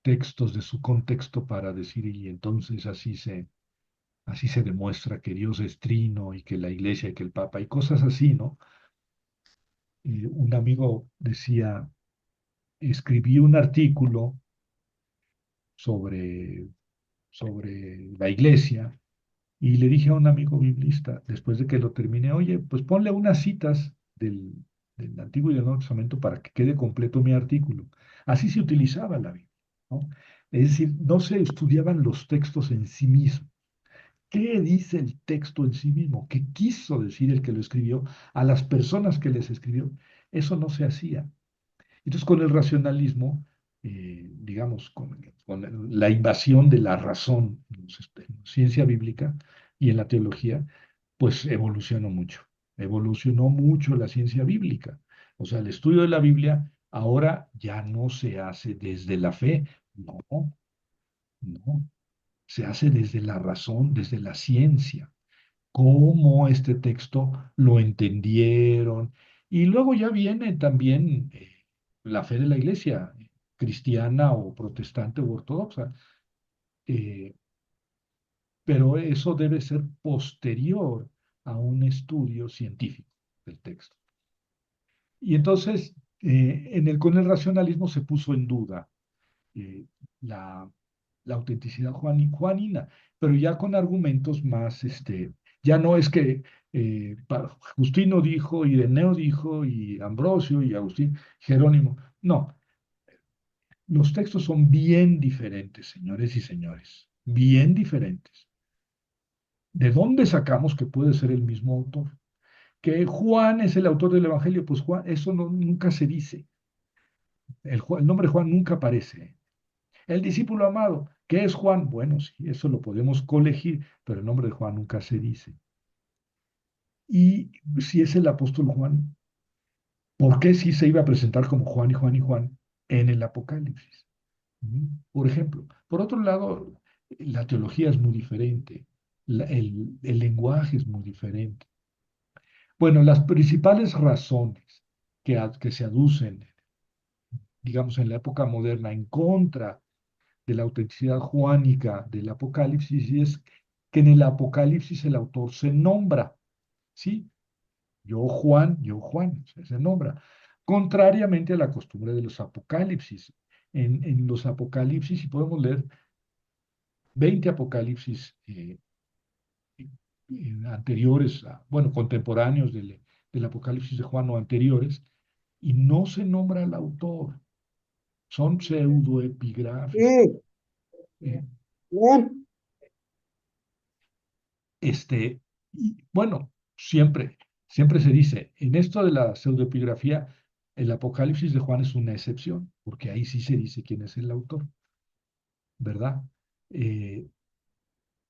textos de su contexto para decir, y entonces así se demuestra que Dios es trino y que la iglesia y que el papa y cosas así, ¿no? Un amigo decía, escribí un artículo sobre, sobre la iglesia y le dije a un amigo biblista, después de que lo terminé, oye, pues ponle unas citas del Antiguo y del Nuevo Testamento para que quede completo mi artículo. Así se utilizaba la Biblia, ¿no? Es decir, no se estudiaban los textos en sí mismos. ¿Qué dice el texto en sí mismo? ¿Qué quiso decir el que lo escribió a las personas que les escribió? Eso no se hacía. Entonces, con el racionalismo, digamos, con la invasión de la razón en la ciencia bíblica y en la teología, pues evolucionó mucho la ciencia bíblica. O sea, el estudio de la Biblia ahora ya no se hace desde la fe, no, no, se hace desde la razón, desde la ciencia, cómo este texto lo entendieron. Y luego ya viene también la fe de la iglesia, cristiana o protestante o ortodoxa. Eh, pero eso debe ser posterior a un estudio científico del texto. Y entonces, con el racionalismo se puso en duda eh, la, la autenticidad juanina, pero ya con argumentos más, ya no es que Justino dijo, Ireneo dijo, y Ambrosio, y Agustín, Jerónimo. No, los textos son bien diferentes, señores y señores, bien diferentes. ¿De dónde sacamos que puede ser el mismo autor? Que Juan es el autor del Evangelio, pues Juan, eso nunca se dice. El nombre Juan nunca aparece. El discípulo amado, ¿qué es Juan? Bueno, sí, eso lo podemos colegir, pero el nombre de Juan nunca se dice. Y si es el apóstol Juan, ¿por qué sí se iba a presentar como Juan y Juan y Juan en el Apocalipsis? Por ejemplo. Por otro lado, la teología es muy diferente, el lenguaje es muy diferente. Bueno, las principales razones que se aducen, digamos, en la época moderna en contra de la autenticidad juánica del Apocalipsis y es que en el Apocalipsis el autor se nombra, ¿sí? Yo Juan, se nombra, contrariamente a la costumbre de los Apocalipsis. En los Apocalipsis, si podemos leer 20 Apocalipsis anteriores, bueno, contemporáneos del Apocalipsis de Juan o anteriores, y no se nombra al autor, son pseudoepigráficos. Sí, eh, bien. Y bueno, siempre se dice, en esto de la pseudoepigrafía, el Apocalipsis de Juan es una excepción, porque ahí sí se dice quién es el autor, ¿verdad? Eh,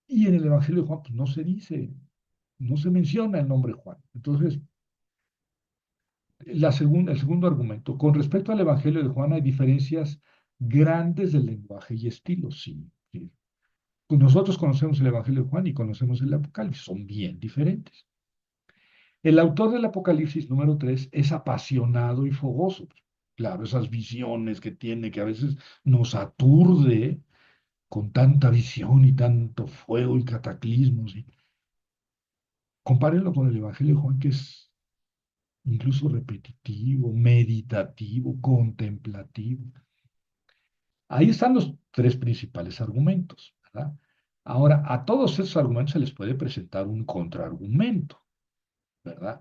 Y en el Evangelio de Juan, pues no se dice, no se menciona el nombre Juan. Entonces, el segundo argumento, con respecto al Evangelio de Juan hay diferencias grandes del lenguaje y estilo, sí. Sí. Nosotros conocemos el Evangelio de Juan y conocemos el Apocalipsis, son bien diferentes. El autor del Apocalipsis número 3 es apasionado y fogoso. Claro, esas visiones que tiene, que a veces nos aturde con tanta visión y tanto fuego y cataclismos. Compárenlo con el Evangelio de Juan, que es incluso repetitivo, meditativo, contemplativo. Ahí están los tres principales argumentos, ¿verdad? Ahora, a todos esos argumentos se les puede presentar un contraargumento, ¿verdad?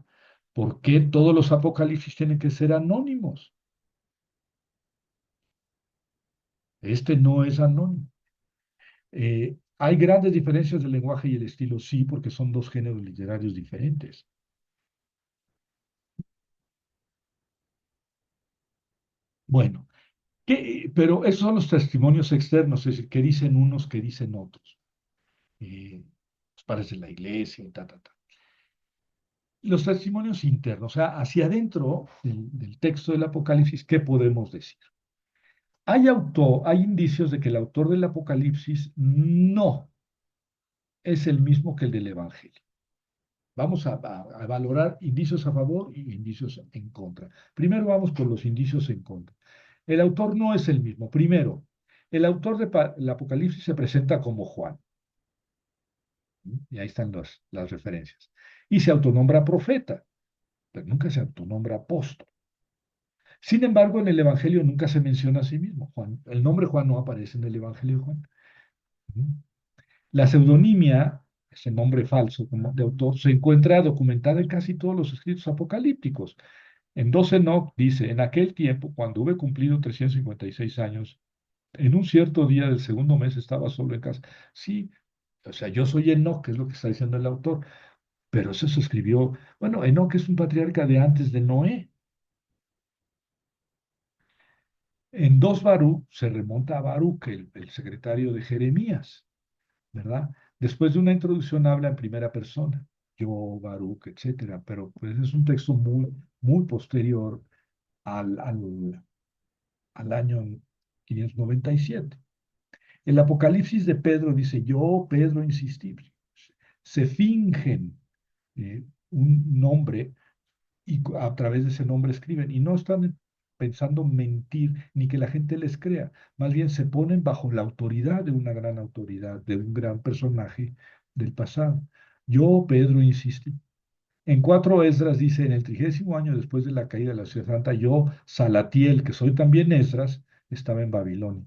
¿Por qué todos los apocalipsis tienen que ser anónimos? Este no es anónimo. ¿Hay grandes diferencias del lenguaje y el estilo? Sí, porque son dos géneros literarios diferentes. Bueno, pero esos son los testimonios externos, es decir, que dicen unos, que dicen otros. Los padres de la iglesia, ta, ta, ta. Los testimonios internos, o sea, hacia adentro del texto del Apocalipsis, ¿qué podemos decir? Hay indicios de que el autor del Apocalipsis no es el mismo que el del Evangelio. Vamos a valorar indicios a favor y indicios en contra. Primero vamos por los indicios en contra. El autor no es el mismo. Primero, el autor del Apocalipsis se presenta como Juan. Y ahí están las referencias. Y se autonombra profeta, pero nunca se autonombra apóstol. Sin embargo, en el Evangelio nunca se menciona a sí mismo. Juan, el nombre Juan no aparece en el Evangelio de Juan. La pseudonimia, ese nombre falso como de autor, se encuentra documentada en casi todos los escritos apocalípticos. En 12 Enoch dice, en aquel tiempo, cuando hube cumplido 356 años, en un cierto día del segundo mes estaba solo en casa. Sí, o sea, yo soy Enoch, que es lo que está diciendo el autor, pero eso se escribió, bueno, Enoch es un patriarca de antes de Noé. En 2 Baruch se remonta a Baruch, el secretario de Jeremías, ¿verdad? Después de una introducción habla en primera persona, yo, Baruch, etcétera, pero pues es un texto muy posterior al año 597. El Apocalipsis de Pedro dice, yo, Pedro, insistí. Se fingen un nombre y a través de ese nombre escriben y no están pensando mentir ni que la gente les crea, más bien se ponen bajo la autoridad de una gran autoridad, de un gran personaje del pasado. Yo, Pedro, insistí. En 4 Esdras dice, en el 30º año después de la caída de la ciudad santa, yo, Salatiel, que soy también Esdras, estaba en Babilonia.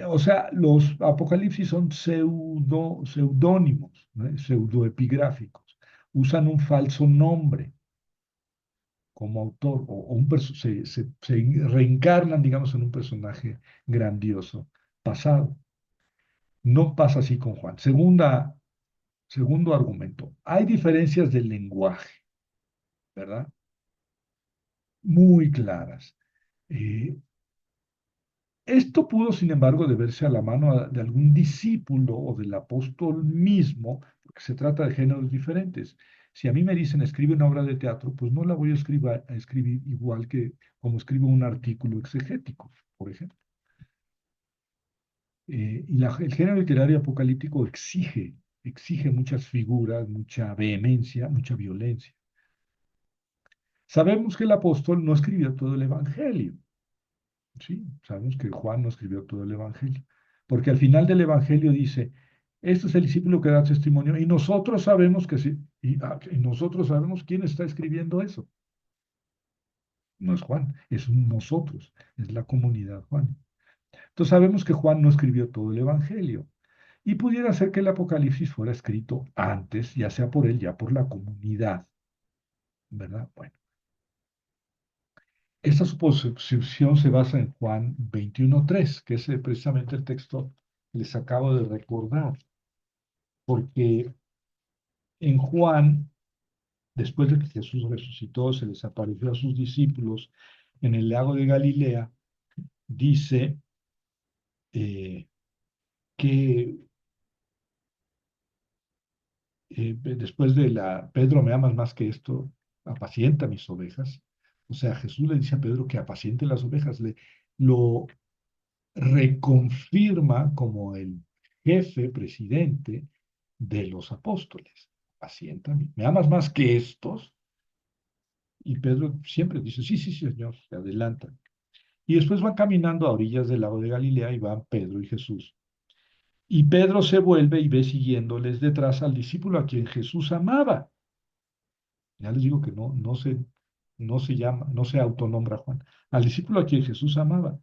O sea, los apocalipsis son pseudónimos, ¿no? Pseudoepigráficos. Usan un falso nombre como autor o se reencarnan, digamos, en un personaje grandioso pasado. No pasa así con Juan. Segundo argumento. Hay diferencias del lenguaje, ¿verdad? Muy claras. Eh, Esto pudo, sin embargo, deberse a la mano de algún discípulo o del apóstol mismo, porque se trata de géneros diferentes. Si a mí me dicen escribe una obra de teatro, pues no la voy a escribir igual que como escribo un artículo exegético, por ejemplo. El género literario apocalíptico exige muchas figuras, mucha vehemencia, mucha violencia. Sabemos que el apóstol no escribió todo el Evangelio. Sí, sabemos que Juan no escribió todo el Evangelio, porque al final del Evangelio dice, este es el discípulo que da testimonio y nosotros sabemos que sí, y nosotros sabemos quién está escribiendo eso. No es Juan, es nosotros, es la comunidad Juan. Entonces sabemos que Juan no escribió todo el Evangelio y pudiera ser que el Apocalipsis fuera escrito antes, ya sea por él, ya por la comunidad, ¿verdad? Bueno. Esta suposición se basa en Juan 21:3, que es precisamente el texto que les acabo de recordar, porque en Juan, después de que Jesús resucitó, se les apareció a sus discípulos en el lago de Galilea, dice que después de Pedro, ¿me amas más que esto? Apacienta mis ovejas. O sea, Jesús le dice a Pedro que apaciente las ovejas, lo reconfirma como el jefe, presidente de los apóstoles. Apaciéntame. ¿Me amas más que estos? Y Pedro siempre dice, sí, sí, sí, Señor, se adelanta. Y después van caminando a orillas del lago de Galilea y van Pedro y Jesús. Y Pedro se vuelve y ve siguiéndoles detrás al discípulo a quien Jesús amaba. Ya les digo que no se llama, no se autonombra Juan. Al discípulo a quien Jesús amaba,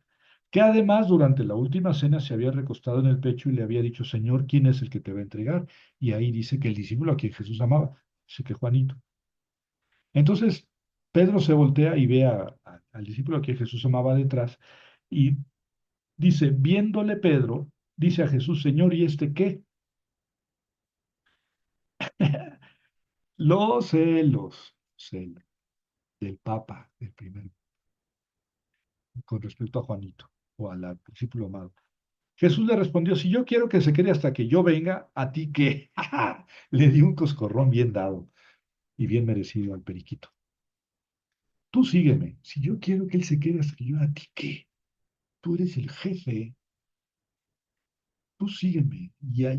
que además durante la última cena se había recostado en el pecho y le había dicho, Señor, ¿quién es el que te va a entregar? Y ahí dice que el discípulo a quien Jesús amaba, dice que Juanito. Entonces, Pedro se voltea y ve al discípulo a quien Jesús amaba detrás y dice, viéndole Pedro, dice a Jesús, Señor, ¿y este qué? Los celos del Papa, del primer, con respecto a Juanito o al discípulo amado. Jesús le respondió, si yo quiero que se quede hasta que yo venga, ¿a ti qué? Le di un coscorrón bien dado y bien merecido al periquito. Tú sígueme. Si yo quiero que él se quede hasta que yo, ¿a ti qué? Tú eres el jefe. Tú sígueme. Ya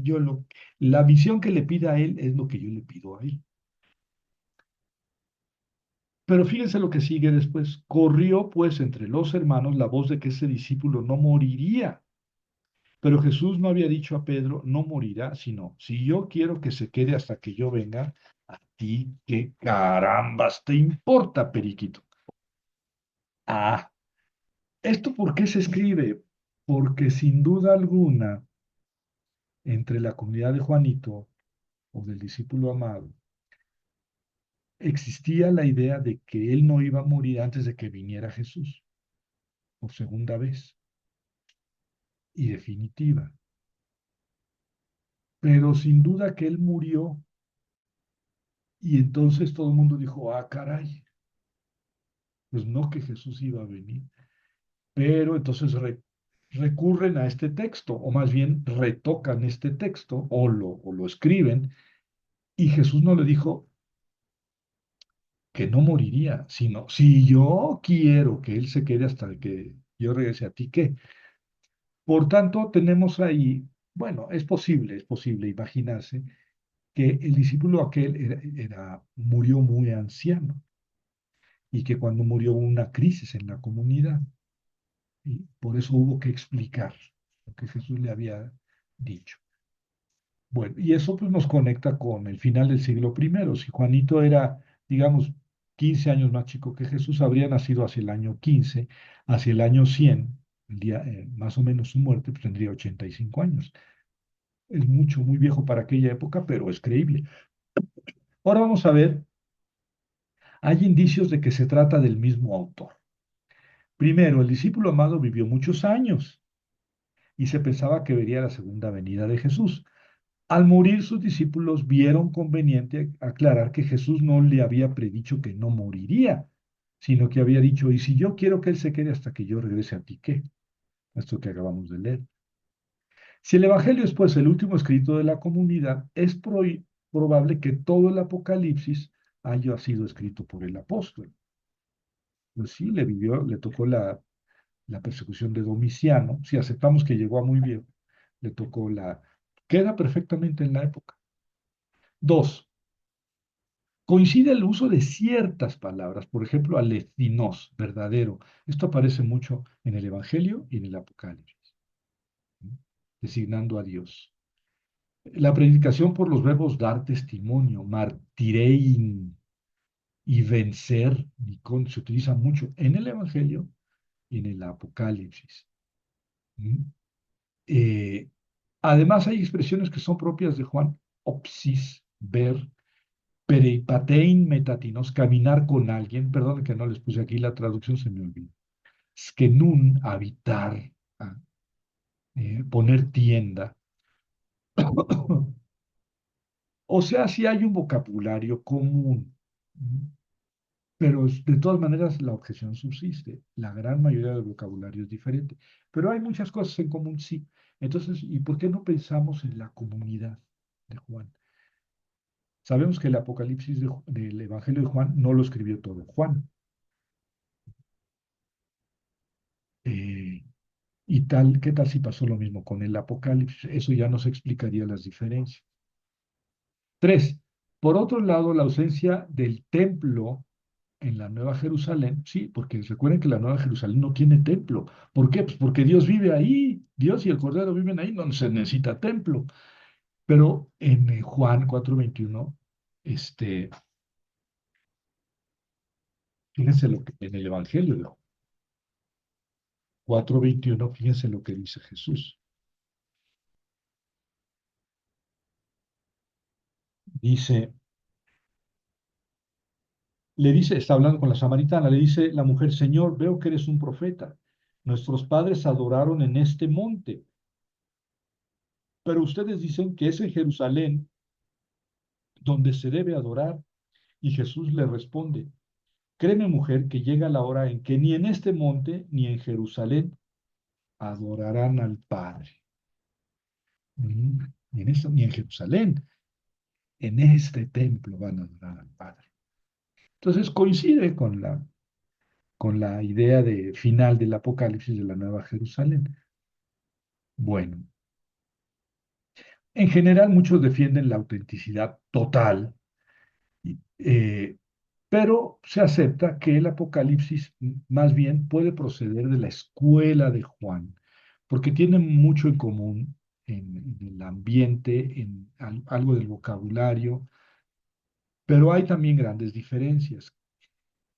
la visión que le pida a él es lo que yo le pido a él. Pero fíjense lo que sigue después. Corrió pues entre los hermanos la voz de que ese discípulo no moriría. Pero Jesús no había dicho a Pedro, no morirá, sino, si yo quiero que se quede hasta que yo venga, a ti, ¿qué carambas te importa, periquito? Ah, ¿esto por qué se escribe? Porque sin duda alguna, entre la comunidad de Juanito o del discípulo amado, existía la idea de que él no iba a morir antes de que viniera Jesús, por segunda vez y definitiva. Pero sin duda que él murió y entonces todo el mundo dijo, ah, caray, pues no que Jesús iba a venir, pero entonces recurren a este texto, o más bien retocan este texto, o lo escriben, y Jesús no le dijo que no moriría, sino, si yo quiero que él se quede hasta que yo regrese a ti, ¿qué? Por tanto, tenemos ahí, bueno, es posible imaginarse que el discípulo aquel murió muy anciano y que cuando murió hubo una crisis en la comunidad. Y por eso hubo que explicar lo que Jesús le había dicho. Bueno, y eso pues nos conecta con el final del siglo primero. Si Juanito era, digamos, 15 años más chico que Jesús, habría nacido hacia el año 15, hacia el año 100, el día, más o menos su muerte, pues tendría 85 años. Es mucho, muy viejo para aquella época, pero es creíble. Ahora vamos a ver, hay indicios de que se trata del mismo autor. Primero, el discípulo amado vivió muchos años y se pensaba que vería la segunda venida de Jesús. Al morir sus discípulos vieron conveniente aclarar que Jesús no le había predicho que no moriría, sino que había dicho, y si yo quiero que él se quede hasta que yo regrese a ti, ¿qué? Esto que acabamos de leer. Si el Evangelio es pues el último escrito de la comunidad, es probable que todo el Apocalipsis haya sido escrito por el apóstol. Pues sí, le tocó la persecución de Domiciano, si aceptamos que llegó a muy viejo, le tocó queda perfectamente en la época. Dos, coincide el uso de ciertas palabras, por ejemplo, alecinos, verdadero. Esto aparece mucho en el Evangelio y en el Apocalipsis, ¿sí? Designando a Dios. La predicación por los verbos dar testimonio, martirein y vencer, se utiliza mucho en el Evangelio y en el Apocalipsis. ¿Mm? Eh, Además, hay expresiones que son propias de Juan, opsis, ver, pereipatein metatinos, caminar con alguien, perdón que no les puse aquí la traducción, se me olvidó. Skenun, habitar, ah, poner tienda. O sea, sí hay un vocabulario común, pero de todas maneras la objeción subsiste. La gran mayoría del vocabulario es diferente, pero hay muchas cosas en común, sí. Entonces, ¿y por qué no pensamos en la comunidad de Juan? Sabemos que el Apocalipsis del Evangelio de Juan no lo escribió todo Juan. Eh, y tal, ¿qué tal si pasó lo mismo con el Apocalipsis? Eso ya nos explicaría las diferencias. Tres, por otro lado, la ausencia del templo en la Nueva Jerusalén, sí, porque recuerden que la Nueva Jerusalén no tiene templo. ¿Por qué? Pues porque Dios vive ahí, Dios y el Cordero viven ahí, no se necesita templo. Pero en Juan 4:21, fíjense lo que en el Evangelio de Juan 4:21, fíjense lo que dice Jesús. Dice, le dice, está hablando con la samaritana, le dice la mujer, Señor, veo que eres un profeta. Nuestros padres adoraron en este monte, pero ustedes dicen que es en Jerusalén donde se debe adorar. Y Jesús le responde, créeme mujer que llega la hora en que ni en este monte ni en Jerusalén adorarán al Padre. Ni en esto, ni en Jerusalén, en este templo van a adorar al Padre. Entonces coincide con la idea de final del Apocalipsis de la Nueva Jerusalén. Bueno, en general muchos defienden la autenticidad total, eh, pero se acepta que el Apocalipsis más bien puede proceder de la escuela de Juan, porque tiene mucho en común en el ambiente, en algo del vocabulario, pero hay también grandes diferencias.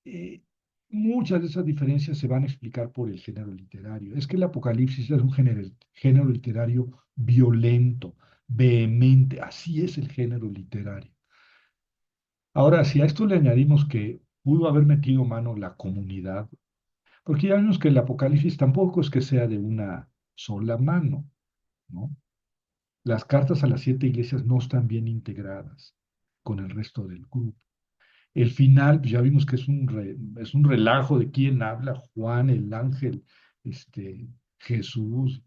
Eh, Muchas de esas diferencias se van a explicar por el género literario. Es que el Apocalipsis es un género literario violento, vehemente, así es el género literario. Ahora, si a esto le añadimos que pudo haber metido mano la comunidad, porque ya vimos que el Apocalipsis tampoco es que sea de una sola mano, ¿no? Las cartas a las 7 iglesias no están bien integradas con el resto del grupo. El final, pues ya vimos que es un relajo de quién habla, Juan, el ángel, Jesús.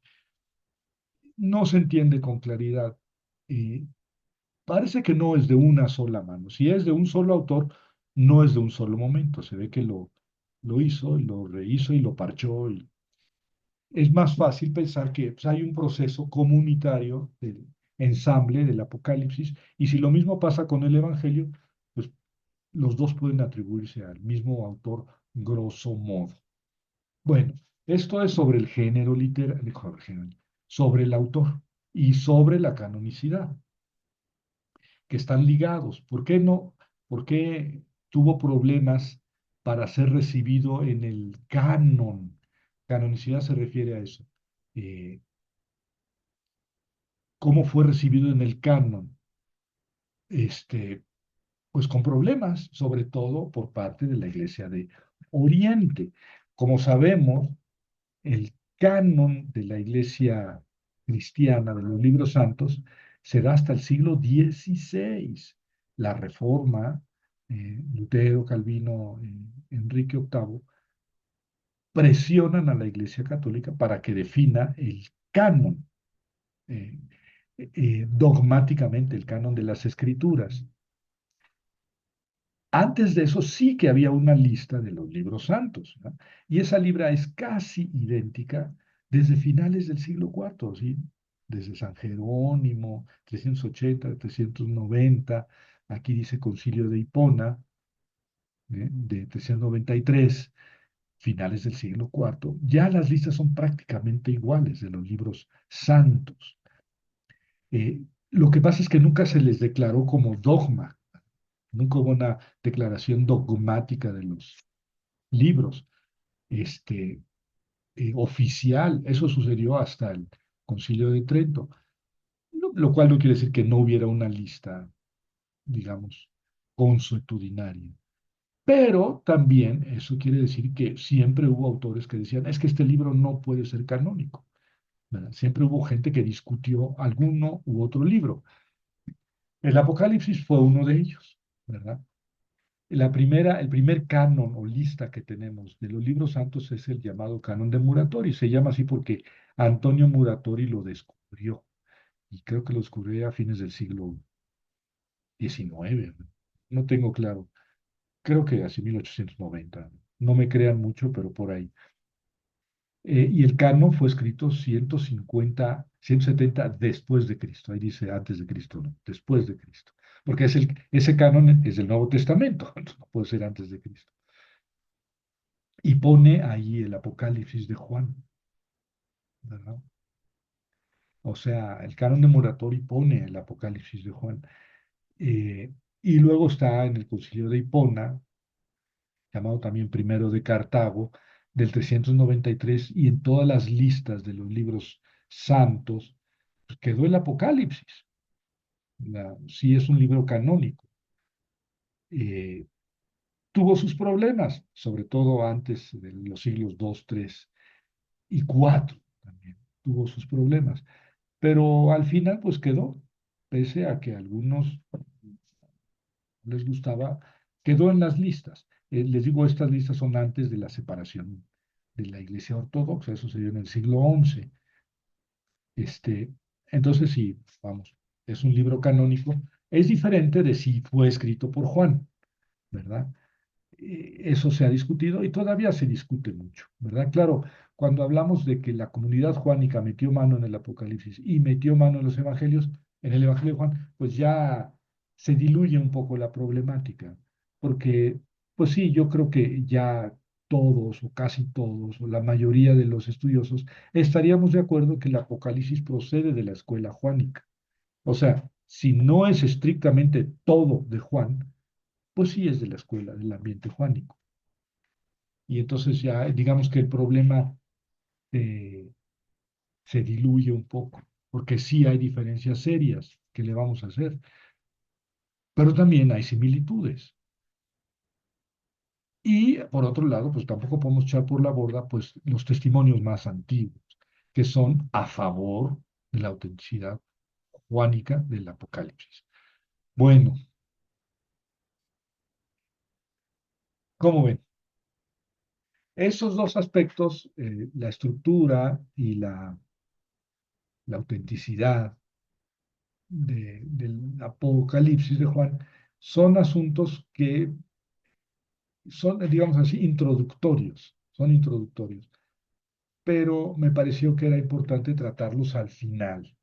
No se entiende con claridad. Y parece que no es de una sola mano. Si es de un solo autor, no es de un solo momento. Se ve que lo hizo, y lo rehizo y lo parchó. Es más fácil pensar que pues, hay un proceso comunitario del ensamble del Apocalipsis. Y si lo mismo pasa con el Evangelio, pues los dos pueden atribuirse al mismo autor, grosso modo. Bueno, esto es sobre el género literario, sobre el autor y sobre la canonicidad, que están ligados. ¿Por qué no? ¿Por qué tuvo problemas para ser recibido en el canon? Canonicidad se refiere a eso. Eh, ¿Cómo fue recibido en el canon? Este, pues con problemas, sobre todo por parte de la Iglesia de Oriente. Como sabemos, el canon de la Iglesia cristiana, de los libros santos, se da hasta el siglo XVI. La Reforma, Lutero, Calvino, Enrique VIII, presionan a la Iglesia Católica para que defina el canon, eh, dogmáticamente, el canon de las Escrituras. Antes de eso sí que había una lista de los libros santos, ¿no? Y esa libra es casi idéntica desde finales del siglo IV, ¿sí? Desde San Jerónimo, 380, 390, aquí dice Concilio de Hipona, de 393, finales del siglo IV. Ya las listas son prácticamente iguales de los libros santos. Lo que pasa es que nunca se les declaró como dogma. Nunca hubo una declaración dogmática de los libros, oficial. Eso sucedió hasta el Concilio de Trento, lo cual no quiere decir que no hubiera una lista, digamos, consuetudinaria. Pero también eso quiere decir que siempre hubo autores que decían, es que este libro no puede ser canónico, ¿verdad? Siempre hubo gente que discutió alguno u otro libro. El Apocalipsis fue uno de ellos, ¿verdad? El primer canon o lista que tenemos de los libros santos es el llamado canon de Muratori. Se llama así porque Antonio Muratori lo descubrió y creo que lo descubrió a fines del siglo XIX, no tengo claro, creo que hacia 1890, no me crean mucho, pero por ahí. Y el canon fue escrito 150, 170 después de Cristo. Ahí dice antes de Cristo, no, después de Cristo. Porque ese canon es del Nuevo Testamento, entonces no puede ser antes de Cristo. Y pone ahí el Apocalipsis de Juan, ¿verdad? O sea, el canon de Muratori pone el Apocalipsis de Juan. Eh, y luego está en el Concilio de Hipona, llamado también Primero de Cartago, del 393, y en todas las listas de los libros santos, pues quedó el Apocalipsis. Sí es un libro canónico. Eh, tuvo sus problemas, sobre todo antes de los siglos II, III y IV también tuvo sus problemas, pero al final pues quedó, pese a que a algunos les gustaba, quedó en las listas. Les digo, estas listas son antes de la separación de la Iglesia Ortodoxa, eso se dio en el siglo XI. Este, entonces sí, vamos, es un libro canónico. Es diferente de si fue escrito por Juan, ¿verdad? Eso se ha discutido y todavía se discute mucho, ¿verdad? Claro, cuando hablamos de que la comunidad juánica metió mano en el Apocalipsis y metió mano en los evangelios, en el Evangelio de Juan, pues ya se diluye un poco la problemática, porque, pues sí, yo creo que ya todos o casi todos o la mayoría de los estudiosos estaríamos de acuerdo que el Apocalipsis procede de la escuela juánica. O sea, si no es estrictamente todo de Juan, pues sí es de la escuela, del ambiente juánico. Y entonces ya digamos que el problema eh, se diluye un poco, porque sí hay diferencias serias que le vamos a hacer, pero también hay similitudes. Y por otro lado, pues tampoco podemos echar por la borda pues los testimonios más antiguos, que son a favor de la autenticidad juánica del Apocalipsis. Bueno, ¿cómo ven? Esos dos aspectos, la estructura y la autenticidad del Apocalipsis de Juan, son asuntos que son, digamos así, introductorios, pero me pareció que era importante tratarlos al final,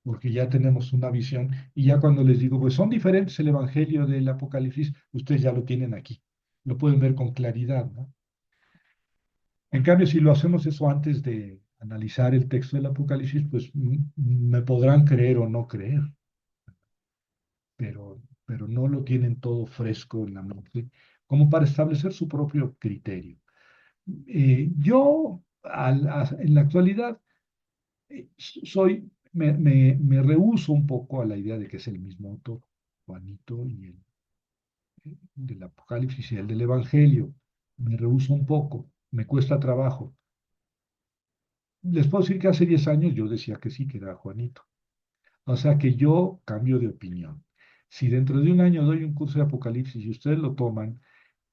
porque ya tenemos una visión y ya cuando les digo, pues son diferentes el Evangelio del Apocalipsis, ustedes ya lo tienen aquí, lo pueden ver con claridad, ¿no? En cambio, si lo hacemos eso antes de analizar el texto del Apocalipsis, pues me podrán creer o no creer, pero no lo tienen todo fresco en la mente, como para establecer su propio criterio. Yo, en la actualidad, me rehúso un poco a la idea de que es el mismo autor, Juanito, y el del Apocalipsis y el del Evangelio. Me rehúso un poco, me cuesta trabajo. Les puedo decir que hace 10 años yo decía que sí, que era Juanito. O sea que yo cambio de opinión. Si dentro de un año doy un curso de Apocalipsis y ustedes lo toman,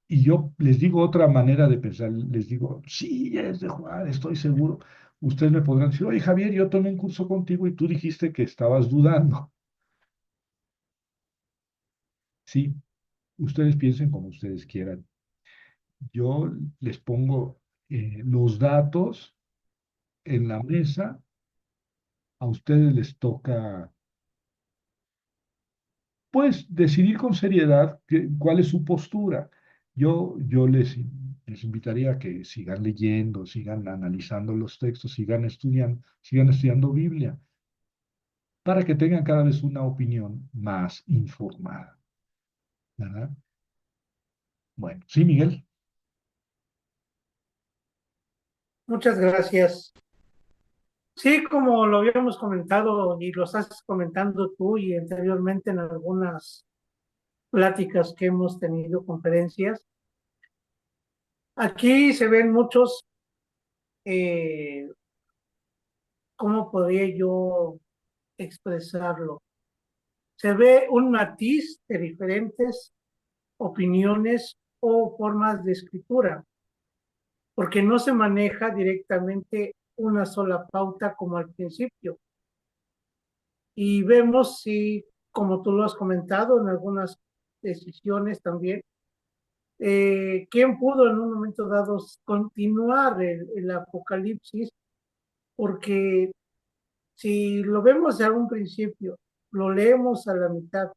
y yo les digo otra manera de pensar, les digo, sí, es de Juan, estoy seguro. Ustedes me podrán decir, oye Javier, yo tomé un curso contigo y tú dijiste que estabas dudando. Sí, ustedes piensen como ustedes quieran. Yo les pongo los datos en la mesa, a ustedes les toca, pues, decidir con seriedad cuál es su postura. Yo les invitaría a que sigan leyendo, sigan analizando los textos, sigan estudiando Biblia, para que tengan cada vez una opinión más informada, ¿verdad? Bueno, sí, Miguel. Muchas gracias. Sí, como lo habíamos comentado y lo estás comentando tú y anteriormente en algunas pláticas que hemos tenido, conferencias, aquí se ven muchos, eh, ¿cómo podría yo expresarlo? Se ve un matiz de diferentes opiniones o formas de escritura, porque no se maneja directamente una sola pauta como al principio. Y vemos si como tú lo has comentado en algunas decisiones también, ¿quién pudo en un momento dado continuar el Apocalipsis? Porque si lo vemos de algún principio, lo leemos a la mitad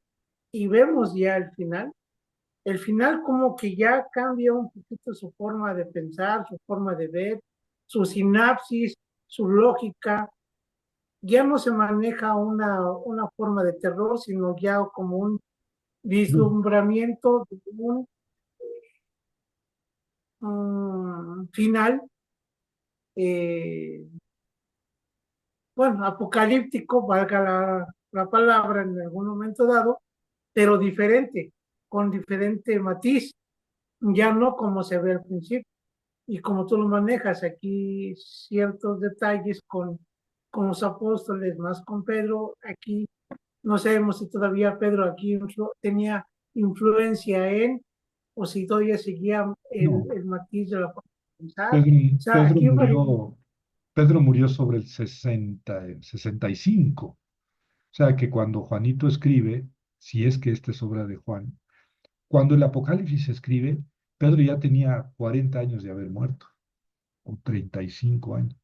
y vemos ya el final como que ya cambia un poquito su forma de pensar, su forma de ver, su sinapsis, su lógica. Ya no se maneja una forma de terror, sino ya como un vislumbramiento de un final, eh, bueno, apocalíptico, valga la palabra en algún momento dado, pero diferente, con diferente matiz, ya no como se ve al principio. Y como tú lo manejas aquí, ciertos detalles con los apóstoles, más con Pedro, aquí no sabemos si todavía Pedro aquí tenía influencia o si todavía seguía No, el matiz de la forma de pensar. Pedro, O sea, aquí Pedro murió sobre el 65. O sea que cuando Juanito escribe, si es que esta es obra de Juan, cuando el Apocalipsis se escribe, Pedro ya tenía 40 años de haber muerto, o 35 años.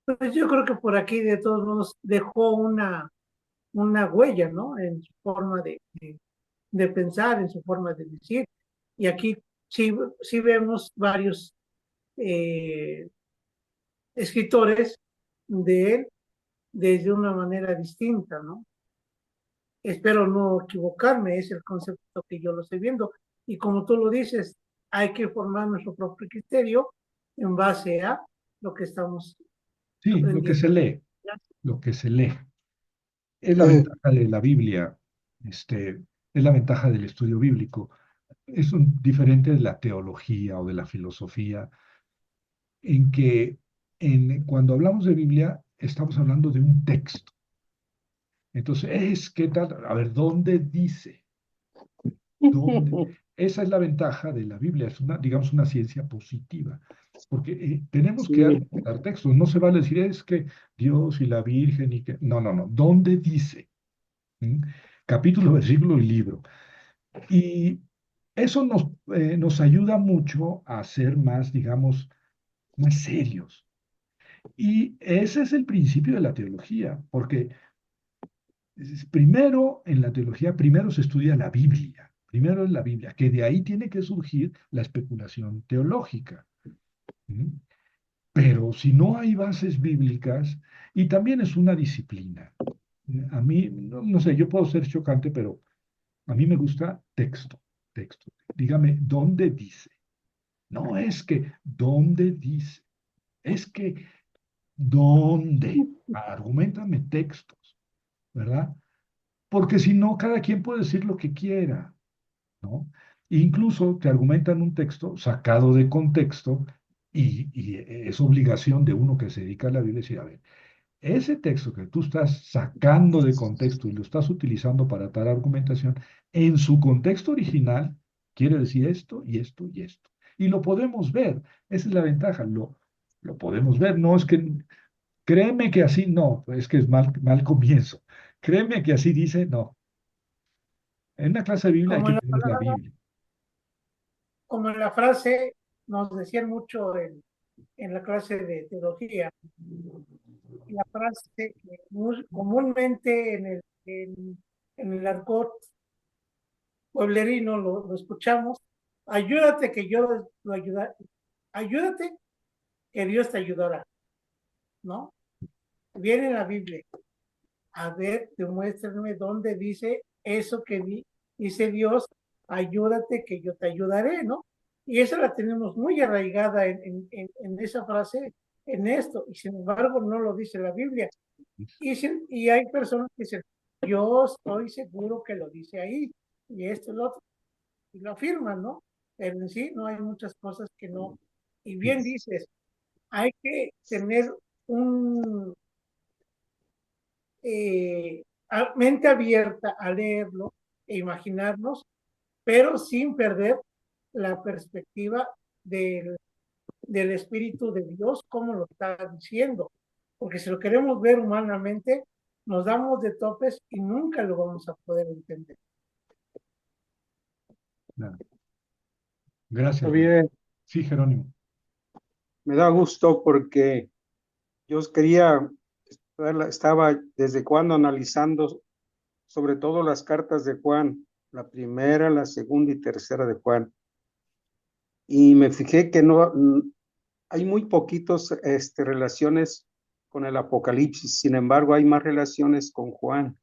pues yo creo que por aquí de todos modos dejó una huella, ¿no? En su forma de pensar, en su forma de decir. Y aquí sí vemos varios eh, escritores de él desde una manera distinta, ¿no? Espero no equivocarme, es el concepto que yo lo estoy viendo. Y como tú lo dices, hay que formar nuestro propio criterio en base a lo que estamos Sí, lo que se aprendiendo. lee, lo que se lee. Es la Eh, ventaja de la Biblia, es la ventaja del estudio bíblico. Es diferente de la teología o de la filosofía, en que cuando hablamos de Biblia, estamos hablando de un texto. Entonces, ¿qué tal? A ver, ¿dónde dice? ¿Dónde? Esa es la ventaja de la Biblia, es digamos, una ciencia positiva, porque tenemos que sí, argumentar textos, no se vale decir es que Dios y la Virgen y que... No, no, no, ¿dónde dice? ¿Mm? Capítulo, versículo y libro. Y eso nos ayuda mucho a ser más, digamos, más serios. Y ese es el principio de la teología, porque primero en la teología, primero se estudia la Biblia, primero es la Biblia, que de ahí tiene que surgir la especulación teológica. ¿Mm? Pero si no hay bases bíblicas, y también es una disciplina. A mí, no sé, yo puedo ser chocante, pero a mí me gusta texto, texto. Dígame, ¿dónde dice? No es que, ¿dónde dice? Es que, ¿dónde? Argumentame textos, ¿verdad? Porque si no, cada quien puede decir lo que quiera, ¿no? Incluso te argumentan un texto sacado de contexto y es obligación de uno que se dedica a la Biblia decir, a ver, ese texto que tú estás sacando de contexto y lo estás utilizando para tal argumentación, en su contexto original quiere decir esto y esto y esto. Y lo podemos ver, esa es la ventaja, lo podemos ver, no es que, créeme que así no, es que es mal comienzo. Créeme que así dice, no. En una clase de Biblia hay Como que en la tener la palabra, Biblia. como en la frase nos decían mucho en la clase de teología, la frase que comúnmente en el argot pueblerino lo escuchamos, ayúdate que yo lo ayudaré, ayúdate que Dios te ayudará, ¿no? Viene en la Biblia, a ver, demuéstrame dónde dice eso que dice Dios, ayúdate que yo te ayudaré, ¿no? Y esa la tenemos muy arraigada en esa frase, en esto, y sin embargo no lo dice la Biblia. Y hay personas que dicen, yo estoy seguro que lo dice ahí, y esto y lo otro, y lo afirman, ¿no? Pero en sí no hay muchas cosas que no. Y bien dices, hay que tener un mente abierta a leerlo e imaginarnos, pero sin perder la perspectiva del Espíritu de Dios, como lo está diciendo. porque si lo queremos ver humanamente, nos damos de topes y nunca lo vamos a poder entender. Claro. Está Gracias, Rubén. bien, Sí, Jerónimo. me da gusto porque yo quería, estaba desde cuando analizando sobre todo las cartas de Juan, la primera, la segunda y tercera de Juan, y me fijé que no, hay muy poquitos relaciones con el Apocalipsis, sin embargo hay más relaciones con Juan.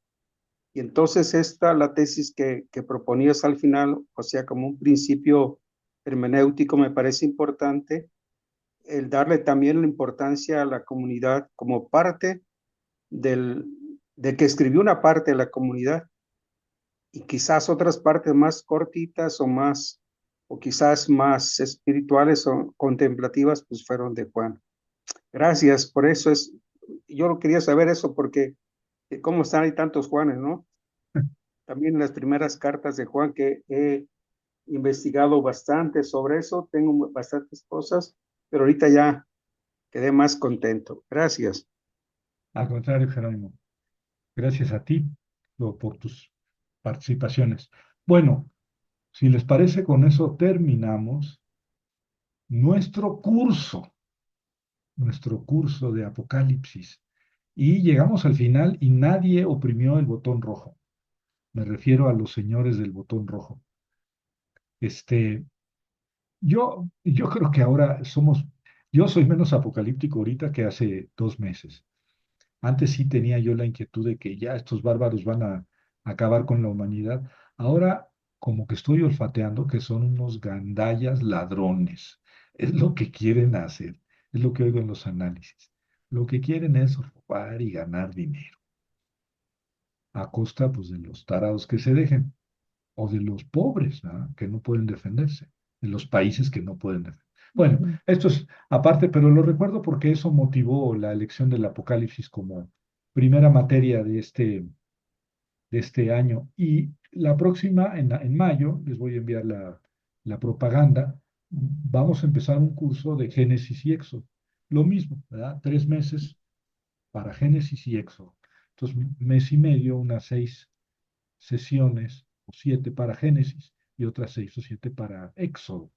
Y entonces la tesis que proponías al final, o sea, como un principio hermenéutico, me parece importante, el darle también la importancia a la comunidad como parte de que escribió una parte de la comunidad y quizás otras partes más cortitas o quizás más espirituales o contemplativas, pues fueron de Juan. Gracias, por eso yo quería saber eso porque cómo están, hay tantos Juanes, ¿no? También las primeras cartas de Juan que he investigado bastante sobre eso, tengo bastantes cosas, pero ahorita ya quedé más contento. Gracias. Al contrario, Jerónimo. Gracias a ti por tus participaciones. Bueno, si les parece, con eso terminamos nuestro curso de Apocalipsis. Y llegamos al final y nadie oprimió el botón rojo. Me refiero a los señores del botón rojo. Este, yo creo que ahora yo soy menos apocalíptico ahorita que hace 2 meses. Antes sí tenía yo la inquietud de que ya estos bárbaros van a acabar con la humanidad. Ahora como que estoy olfateando que son unos gandallas ladrones. Es lo que quieren hacer, es lo que oigo en los análisis. Lo que quieren es robar y ganar dinero a costa pues de los tarados que se dejen o de los pobres, ¿verdad? Que no pueden defenderse, de los países que no pueden defenderse. Bueno, esto es aparte, pero lo recuerdo porque eso motivó la elección del Apocalipsis como primera materia de este año. Y la próxima, en mayo, les voy a enviar la propaganda, vamos a empezar un curso de Génesis y Éxodo. Lo mismo, ¿verdad? 3 meses para Génesis y Éxodo. Entonces, mes y medio, unas 6 sesiones o 7 para Génesis y otras 6 o 7 para Éxodo.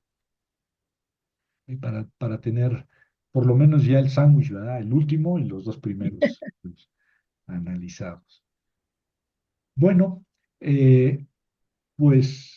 Y para tener por lo menos ya el sándwich, ¿verdad? El último y los 2 primeros pues, analizados. Bueno, pues